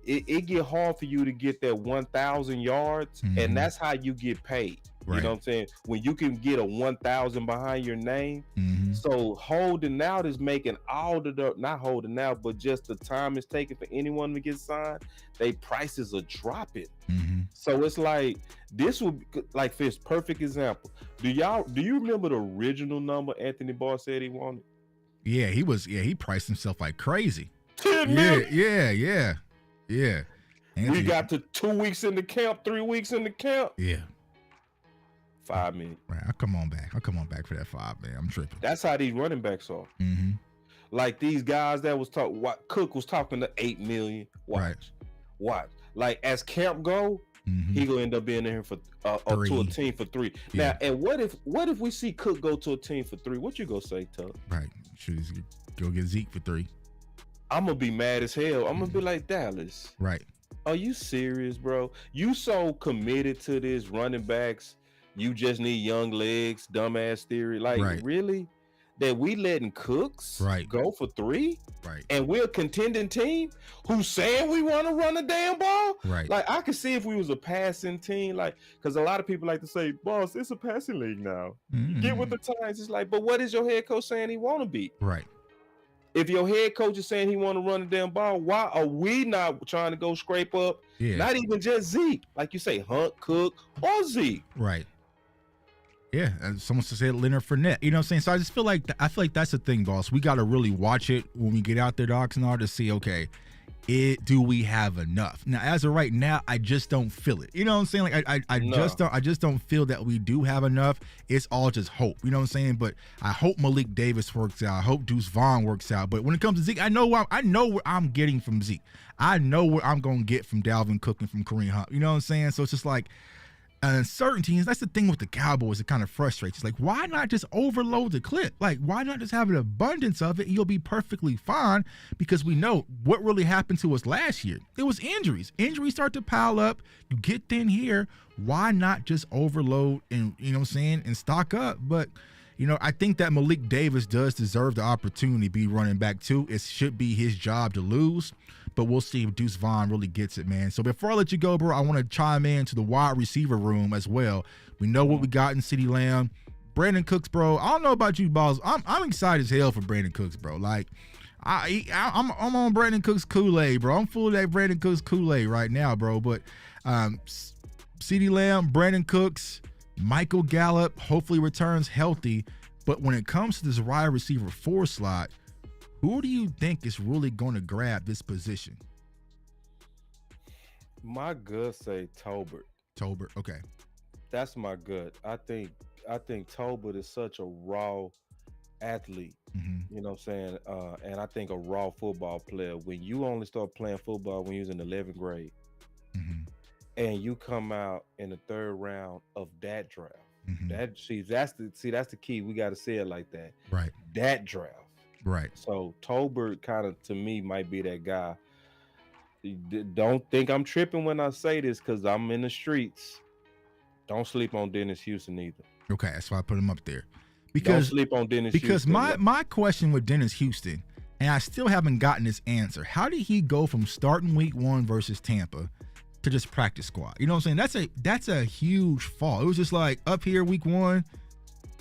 it get hard for you to get that 1,000 yards, and that's how you get paid. Right. You know what I'm saying? When you can get a 1,000 behind your name. So holding out is making all not holding out, but just the time it's taking for anyone to get signed, they prices are dropping. So it's like, this would be like Fitz, perfect example. Do you remember the original number Anthony Barr said he wanted? Yeah, he priced himself like crazy. 10 million. Yeah. Anthony, we got to 2 weeks in the camp, 3 weeks in the camp. Yeah. 5 million. Right. I'll come on back for that 5 million. I'm tripping. That's how these running backs are. Like these guys that was talking, what Cook was talking to 8 million. Watch. Like as camp go, he gonna end up being in here for to a team for 3. Yeah. Now, and what if we see Cook go to a team for 3? What you gonna say, Tuck? Right. Should go get Zeke for 3. I'm gonna be mad as hell. I'm gonna be like, Dallas. Right. Are you serious, bro? You so committed to this running backs. You just need young legs, dumbass theory. Like, really? that we letting Cooks Right. go for 3, Right. and we're a contending team who's saying we want to run a damn ball. Right. Like, I could see if we was a passing team, like, because a lot of people like to say, boss, it's a passing league now. Get with the times. It's like, but what is your head coach saying he want to be? Right. If your head coach is saying he want to run a damn ball, why are we not trying to go scrape up? Yeah. Not even just Zeke, like you say, Hunt, Cook, or Zeke. Right. Yeah, and someone said Leonard Fournette. You know what I'm saying? So I just feel like that's the thing, boss. We got to really watch it when we get out there, docs and all, to see, okay, do we have enough? Now, as of right now, I just don't feel it. You know what I'm saying? Like I just don't feel that we do have enough. It's all just hope. You know what I'm saying? But I hope Malik Davis works out. I hope Deuce Vaughn works out. But when it comes to Zeke, I know what I'm getting from Zeke. I know what I'm gonna get from Dalvin Cook and from Kareem Hunt. You know what I'm saying? So it's just like uncertainties. That's the thing with the Cowboys. It kind of frustrates. It's like, why not just overload the clip? Like, why not just have an abundance of it? And you'll be perfectly fine, because we know what really happened to us last year. It was injuries. Injuries start to pile up. You get thin here. Why not just overload and, you know what I'm saying, and stock up? But, you know, I think that Malik Davis does deserve the opportunity to be running back too. It should be his job to lose. But we'll see if Deuce Vaughn really gets it, man. So before I let you go, bro, I want to chime in to the wide receiver room as well. We know what we got in CeeDee Lamb. Brandon Cooks, bro. I don't know about you, balls. I'm excited as hell for Brandon Cooks, bro. Like, I'm on Brandon Cooks Kool-Aid, bro. I'm full of that Brandon Cooks Kool-Aid right now, bro. But CeeDee Lamb, Brandon Cooks, Michael Gallup hopefully returns healthy. But when it comes to this wide receiver 4 slot, who do you think is really going to grab this position? My gut say Tolbert. Tolbert, okay. That's my gut. I think Tolbert is such a raw athlete. Mm-hmm. You know what I'm saying? And I think a raw football player. When you only start playing football when you was in 11th grade, mm-hmm. and you come out in the 3rd round of that draft, mm-hmm. that's the key. We got to say it like that. Right. That draft. Right. So Tolbert kind of, to me, might be that guy. Don't think I'm tripping when I say this, because I'm in the streets. Don't sleep on Dennis Houston either. Okay, that's why I put him up there. Don't sleep on Dennis Houston. Because my question with Dennis Houston, and I still haven't gotten this answer, how did he go from starting week 1 versus Tampa to just practice squad? You know what I'm saying? That's a huge fall. It was just like up here week 1,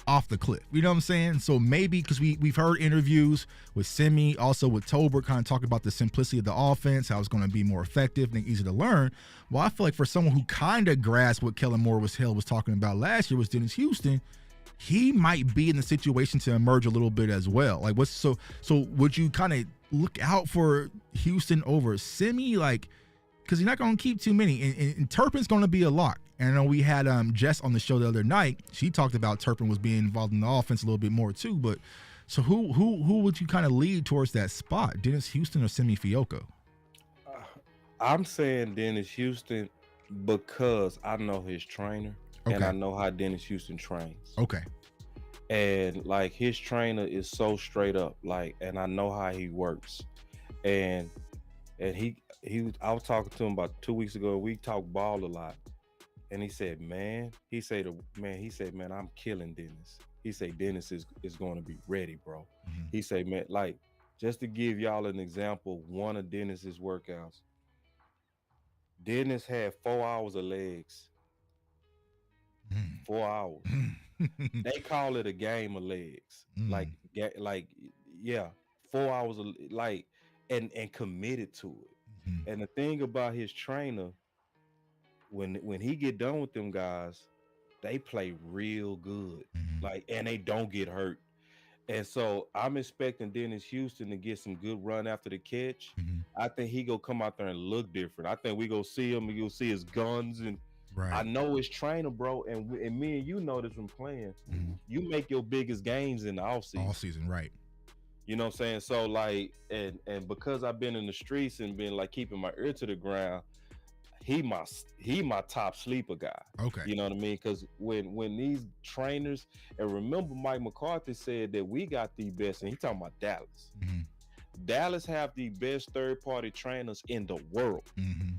off the cliff. You know what I'm saying? So maybe because we've heard interviews with Simi, also with Tolbert, kind of talking about the simplicity of the offense, how it's going to be more effective and easy to learn. Well, I feel like for someone who kind of grasped what Kellen Moore was talking about last year was Dennis Houston, he might be in the situation to emerge a little bit as well. Like, so would you kind of look out for Houston over Simi? Like, because you're not going to keep too many. And Turpin's going to be a lock. And I know we had Jess on the show the other night. She talked about Turpin was being involved in the offense a little bit more too. But so who would you kind of lead towards that spot? Dennis Houston or Simi Fioco? I'm saying Dennis Houston because I know his trainer. Okay. And I know how Dennis Houston trains. Okay. And like his trainer is so straight up, like, and I know how he works. And I was talking to him about 2 weeks ago. We talked ball a lot. And he said, man, I'm killing Dennis. He said, Dennis is going to be ready, bro. Mm-hmm. He said, man, like, just to give y'all an example, one of Dennis's workouts, Dennis had 4 hours of legs. 4 hours. They call it a game of legs. Like, 4 hours of, like, and committed to it. Mm-hmm. And the thing about his trainer, when he get done with them guys, they play real good. Mm-hmm. Like, and they don't get hurt. And so I'm expecting Dennis Houston to get some good run after the catch. Mm-hmm. I think he go come out there and look different. I think we go see him. We go see his guns, and right. I know his trainer, bro. And me and you know this from playing. Mm-hmm. You make your biggest gains in the offseason. All season, right? You know what I'm saying? So like, and because I've been in the streets and been like keeping my ear to the ground, he my top sleeper guy. Okay. You know what I mean? Because when these trainers, and remember Mike McCarthy said that we got the best, and he talking about Dallas. Mm-hmm. Dallas have the best third-party trainers in the world. Mm-hmm.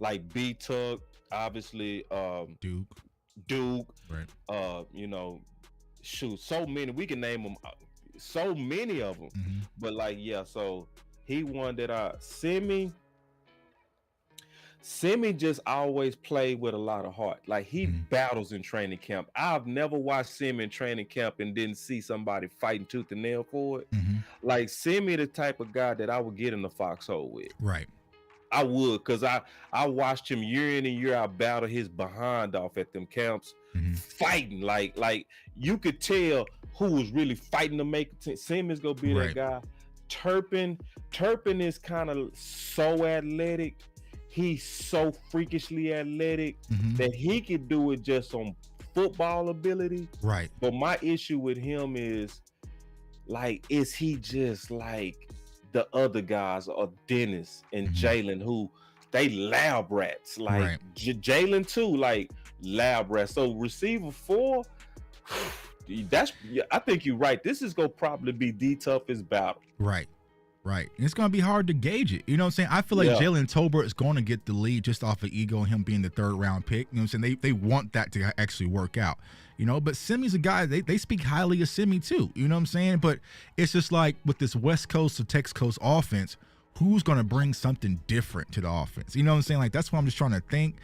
Like B-Tuck, obviously, Duke. Right. You know, shoot, so many. We can name them so many of them. Mm-hmm. But like, yeah, so he one that Simi just always played with a lot of heart. Like he Mm-hmm. battles in training camp. I've never watched Simi in training camp and didn't see somebody fighting tooth and nail for it. Mm-hmm. Like Simi, the type of guy that I would get in the foxhole with. Right. I would, because I watched him year in and year out battle his behind off at them camps, Mm-hmm. fighting. Like you could tell who was really fighting to make it. Simmons gonna be Right. that guy. Turpin is kind of so athletic. He's so freakishly athletic Mm-hmm. that he could do it just on football ability. Right. But my issue with him is, like, is he just like the other guys, or Dennis and Mhm. Jalen, who they lab rats, like Right. Jalen too, like lab rats. So receiver 4, I think you're right. This is gonna probably be the toughest battle. Right. Right. And it's going to be hard to gauge it. You know what I'm saying? I feel like Yeah. Jalen Tolbert is going to get the lead just off of ego and him being the 3rd round pick. You know what I'm saying? They want that to actually work out. You know, but Simi's a guy, they speak highly of Simi too. You know what I'm saying? But it's just like with this West Coast to Texas Coast offense, who's going to bring something different to the offense? You know what I'm saying? Like, that's what I'm just trying to think.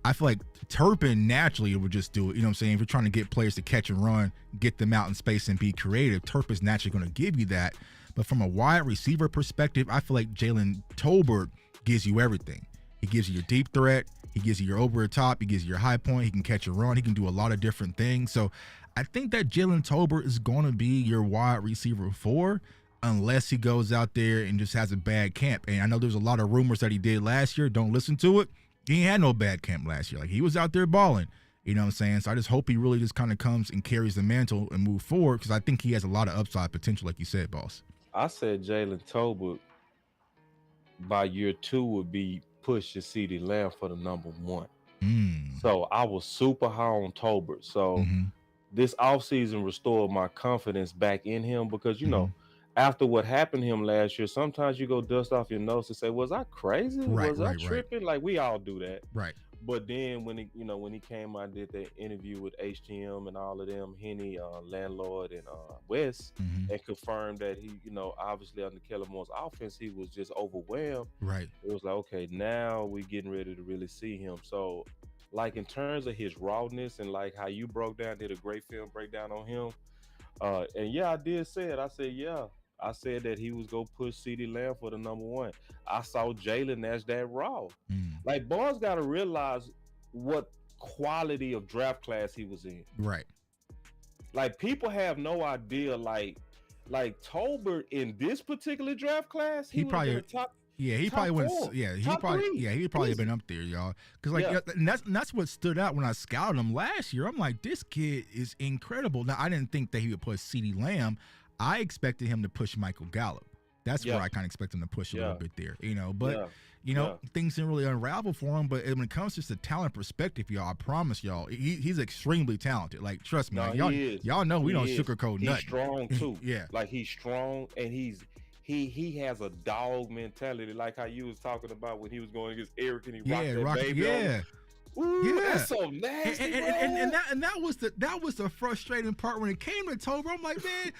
I feel like Turpin naturally would just do it. You know what I'm saying? If you're trying to get players to catch and run, get them out in space and be creative, Turpin's naturally going to give you that. But from a wide receiver perspective, I feel like Jalen Tolbert gives you everything. He gives you your deep threat. He gives you your over the top. He gives you your high point. He can catch and run. He can do a lot of different things. So I think that Jalen Tolbert is going to be your wide receiver 4 unless he goes out there and just has a bad camp. And I know there's a lot of rumors that he did last year. Don't listen to it. He ain't had no bad camp last year. Like, he was out there balling. You know what I'm saying? So I just hope he really just kind of comes and carries the mantle and move forward, because I think he has a lot of upside potential, like you said, boss. I said Jalen Tolbert by year 2 would be pushed to CeeDee Lamb for the number 1. So I was super high on Tolbert. So this offseason restored my confidence back in him, because, you know, after what happened to him last year, sometimes you go dust off your nose and say, was I crazy? Was I tripping? Like, we all do that. Right. But then when he came out and did that interview with HTM and all of them, Henny, Landlord, and West, and confirmed that he, obviously under Kellen Moore's offense, he was just overwhelmed. Right. It was like, okay, now we're getting ready to really see him. So, like, in terms of his rawness and like how you did a great film breakdown on him. And yeah, I did say it. I said that he was going to push CeeDee Lamb for the number 1. I saw Jalen as that raw. Like, boys got to realize what quality of draft class he was in. Right. Like, people have no idea. Like Tolbert in this particular draft class, he probably been top. Yeah, he top probably went. 4, Yeah, he top probably. 3. Yeah, he probably been up there, y'all. Because like, and that's what stood out when I scouted him last year. I'm like, this kid is incredible. Now, I didn't think that he would push CeeDee Lamb. I expected him to push Michael Gallup. That's where I kind of expect him to push a little bit there, But things didn't really unravel for him. But when it comes to just the talent perspective, y'all, I promise y'all, he's extremely talented. Like, trust me, No, like, y'all know we don't sugarcoat nothing. He's strong too. Yeah, like, he's strong, and he has a dog mentality, like how you was talking about when he was going against Eric and he rocked that baby. Ooh, that's so nasty, and that was the frustrating part when it came to Tober. I'm like, man,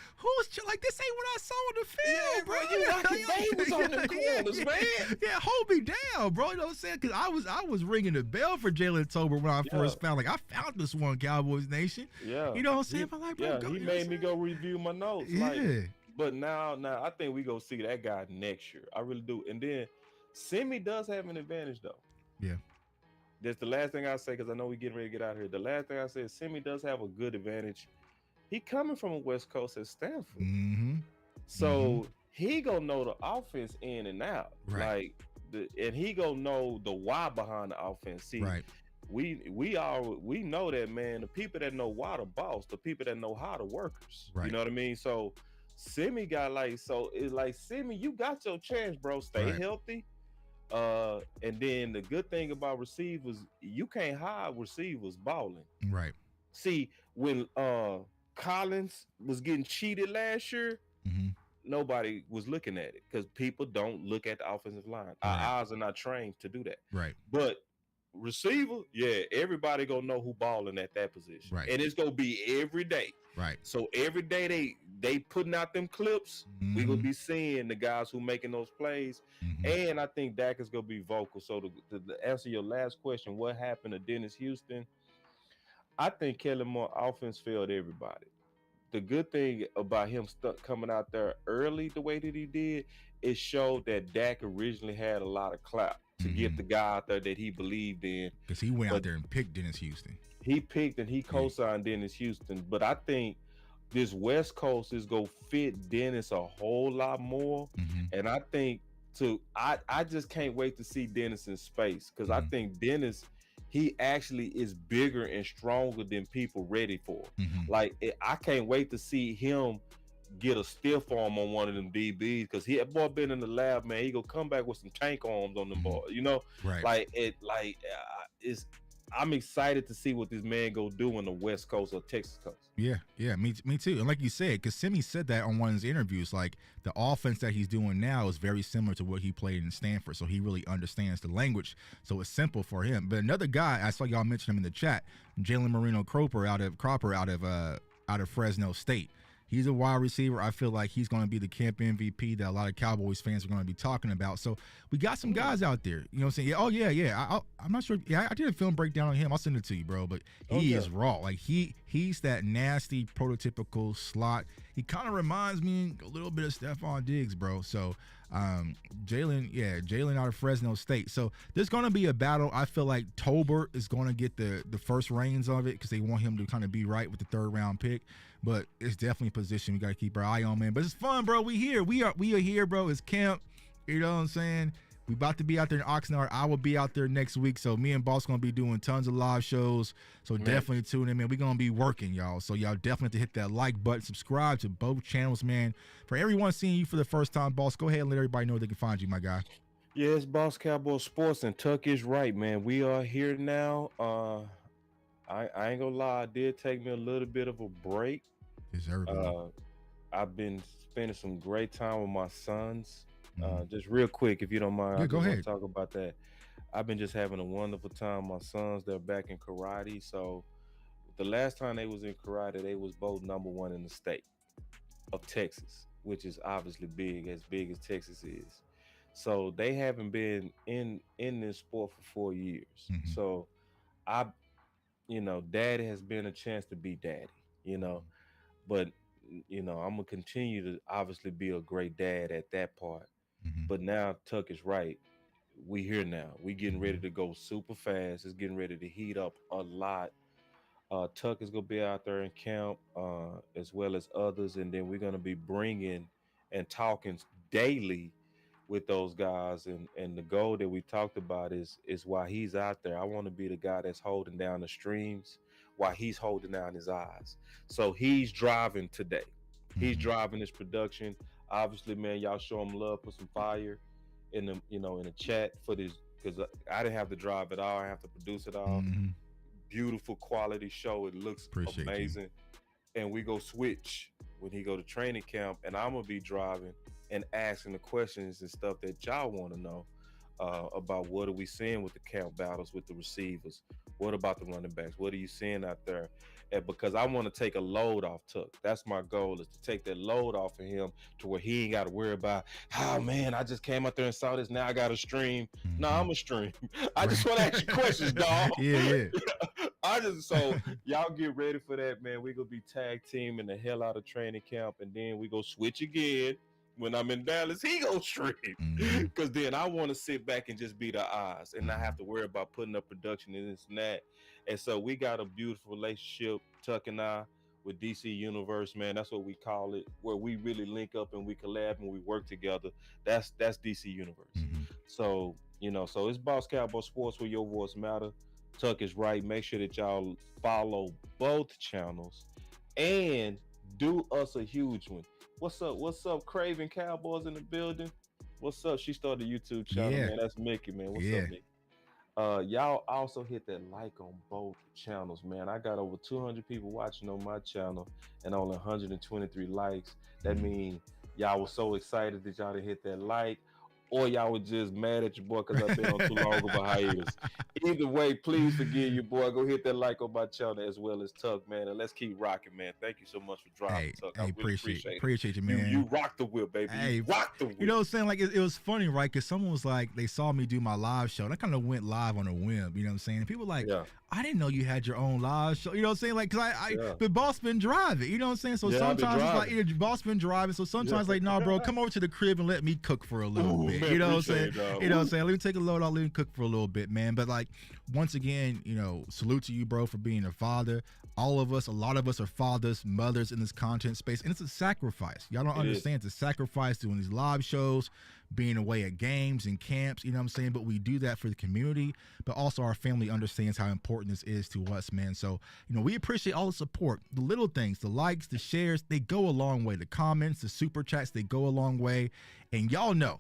like, this ain't what I saw on the field, bro. You rocking babies on the corners, man. Yeah, hold me down, bro. You know what I'm saying? Because I was ringing the bell for Jalen Tober when I first found, like, I found this one, Cowboys Nation. Yeah, you know what I'm saying? But like, bro, he made me go review my notes. Yeah. Like, but now I think we go see that guy next year. I really do. And then Simi does have an advantage, though. Yeah. That's the last thing I say, because I know we getting ready to get out of here. The last thing I say is Simi does have a good advantage. He coming from a West Coast at Stanford. So he gonna know the offense in and out. Right. Like, and he gonna know the why behind the offense. See, we know that, man. The people that know why the boss, the people that know how the workers. Right. You know what I mean? So Simi got it's like, Simi, you got your chance, bro. Stay healthy. And then the good thing about receivers, you can't hide receivers balling. Right. See, when Collins was getting cheated last year, nobody was looking at it, because people don't look at the offensive line. Our eyes are not trained to do that. Right. But receiver, everybody gonna know who balling at that position. Right. And it's gonna be every day. Right. So every day they putting out them clips, we gonna be seeing the guys who making those plays. And I think Dak is gonna be vocal. So to answer your last question, what happened to Dennis Houston? I think Kellen Moore offense failed everybody. The good thing about him coming out there early the way that he did, it showed that Dak originally had a lot of clout to get the guy out there that he believed in. Because he went out there and picked Dennis Houston. He picked and he co-signed Dennis Houston. But I think this West Coast is gonna fit Dennis a whole lot more. And I think I just can't wait to see Dennis in space, because I think Dennis, he actually is bigger and stronger than people ready for. Like, I can't wait to see him get a stiff arm on one of them DBs, because that boy been in the lab, man. He gonna come back with some tank arms on them boys, you know? Right. I'm excited to see what this man go do on the West Coast or Texas coast. Yeah, me too. And like you said, because Simi said that on one of his interviews, like the offense that he's doing now is very similar to what he played in Stanford. So he really understands the language. So it's simple for him. But another guy, I saw y'all mention him in the chat, Jalen Marino Cropper out of Fresno State. He's a wide receiver. I feel like he's going to be the camp MVP that a lot of Cowboys fans are going to be talking about. So we got some guys out there. You know what I'm saying? Yeah, oh, yeah. I'm not sure. Yeah, I did a film breakdown on him. I'll send it to you, bro. But he is raw. Like, he's that nasty, prototypical slot. He kind of reminds me a little bit of Stephon Diggs, bro. So Jalen out of Fresno State. So there's going to be a battle. I feel like Tolbert is going to get the first reins of it, because they want him to kind of be right with the third-round pick. But it's definitely a position we got to keep our eye on, man. But it's fun, bro. We are here, bro. It's camp. You know what I'm saying? We about to be out there in Oxnard. I will be out there next week. So me and Boss going to be doing tons of live shows. So definitely tune in, man. We're going to be working, y'all. So y'all definitely have to hit that like button. Subscribe to both channels, man. For everyone seeing you for the first time, Boss, go ahead and let everybody know they can find you, my guy. Yeah, it's Boss Cowboy Sports, and Tuck is right, man. We are here now. I ain't gonna lie, it did take me a little bit of a break. I've been spending some great time with my sons. Just real quick, if you don't mind, yeah, go ahead. Talk about that. I've been just having a wonderful time. My sons, they're back in karate. So the last time they was in karate, they was both #1 in the state of Texas, which is obviously big as Texas is. So they haven't been in this sport for 4 years. So daddy has been a chance to be daddy, but I'm gonna continue to obviously be a great dad at that part. But now Tuck is right. We here now. We getting ready to go super fast. It's getting ready to heat up a lot. Tuck is gonna be out there in camp, as well as others, and then we're gonna be bringing and talking daily with those guys. And the goal that we talked about is while he's out there, I want to be the guy that's holding down the streams while he's holding down his eyes. So he's driving today. He's driving this production. Obviously, man, y'all show him love, put some fire in the chat for this, because I didn't have to drive it all. I have to produce it all. Beautiful quality show. It looks amazing. And we go switch when he go to training camp, and I'm gonna be driving and asking the questions and stuff that y'all want to know about. What are we seeing with the camp battles with the receivers? What about the running backs? What are you seeing out there? And because I want to take a load off Tuck. That's my goal, is to take that load off of him to where he ain't got to worry about, oh man, I just came out there and saw this. Now I got to stream. No, I'm a stream. I just want to ask you questions, dog. Yeah. So y'all get ready for that, man. We gonna be tag teaming the hell out of training camp, and then we go switch again. When I'm in Dallas, he gonna stream, because then I want to sit back and just be the eyes and not have to worry about putting up production and this and that. And so we got a beautiful relationship, Tuck and I, with DC Universe, man. That's what we call it, where we really link up and we collab and we work together. That's DC Universe. So so it's Boss Cowboy Sports, where your voice matter. Tuck is right. Make sure that y'all follow both channels and do us a huge one. What's up, Craven Cowboys in the building? What's up? She started a YouTube channel, man. That's Mickey, man. What's up, Mickey? Y'all also hit that like on both channels, man. I got over 200 people watching on my channel and only 123 likes. That means y'all were so excited that y'all didn't hit that like. or y'all was just mad at your boy because I've been on too long of a hiatus. Either way, please forgive your boy. Go hit that like on my channel as well as Tuck, man. And let's keep rocking, man. Thank you so much for dropping, Tuck. I really appreciate you, man. You rock the whip, baby. Hey, you rock the whip. You know what I'm saying? Like, it was funny, right? Because someone was like, they saw me do my live show. And I kind of went live on a whim, you know what I'm saying? And people were like, I didn't know you had your own live show. You know what I'm saying? Like, because the boss been driving, you know what I'm saying? So sometimes it's like, the boss been driving. So sometimes like, nah, bro, come over to the crib and let me cook for a little bit. Man, you know what I'm saying? You know what I'm saying? Let me take a load out, let me cook for a little bit, man. But like, once again, you know, salute to you, bro, for being a father. All of us, a lot of us are fathers, mothers in this content space. And it's a sacrifice. Y'all don't understand. It's a sacrifice doing these live shows, being away at games and camps, you know what I'm saying? But we do that for the community, but also our family understands how important this is to us, man. So, you know, we appreciate all the support, the little things, the likes, the shares, they go a long way. The comments, the super chats, they go a long way. And y'all know,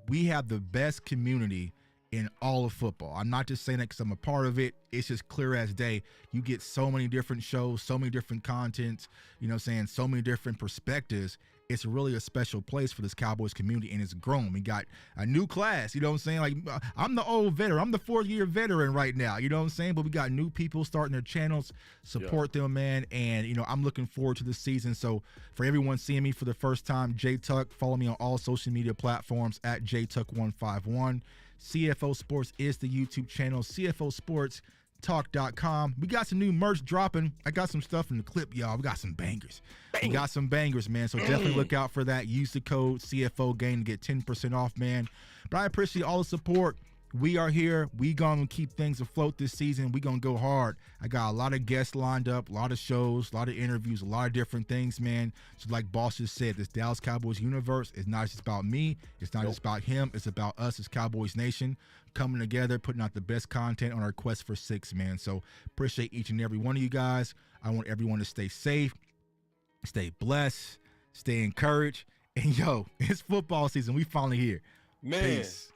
we have the best community in all of football. I'm not just saying that because I'm a part of it. It's just clear as day. You get so many different shows, so many different contents, you know what I'm saying? So many different perspectives. It's really a special place for this Cowboys community, and it's grown. We got a new class, you know what I'm saying? Like, I'm the old veteran. I'm the 4th-year veteran right now, you know what I'm saying? But we got new people starting their channels. Support them, man. And, you know, I'm looking forward to the season. So for everyone seeing me for the first time, J Tuck, follow me on all social media platforms at JTuck151. CFO Sports is the YouTube channel. CFO Sports Talk.com. We got some new merch dropping. I got some stuff in the clip, y'all. We got some bangers. We got some bangers, man. So definitely look out for that. Use the code CFO Game to get 10% off, man. But I appreciate all the support. We are here. We gonna keep things afloat this season. We gonna go hard. I got a lot of guests lined up, a lot of shows, a lot of interviews, a lot of different things, man. So like Boss just said, this Dallas Cowboys universe is not just about me. It's not just about him. It's about us as Cowboys Nation coming together, putting out the best content on our quest for 6, man. So appreciate each and every one of you guys. I want everyone to stay safe, stay blessed, stay encouraged. And yo, it's football season. We finally here. Man. Peace.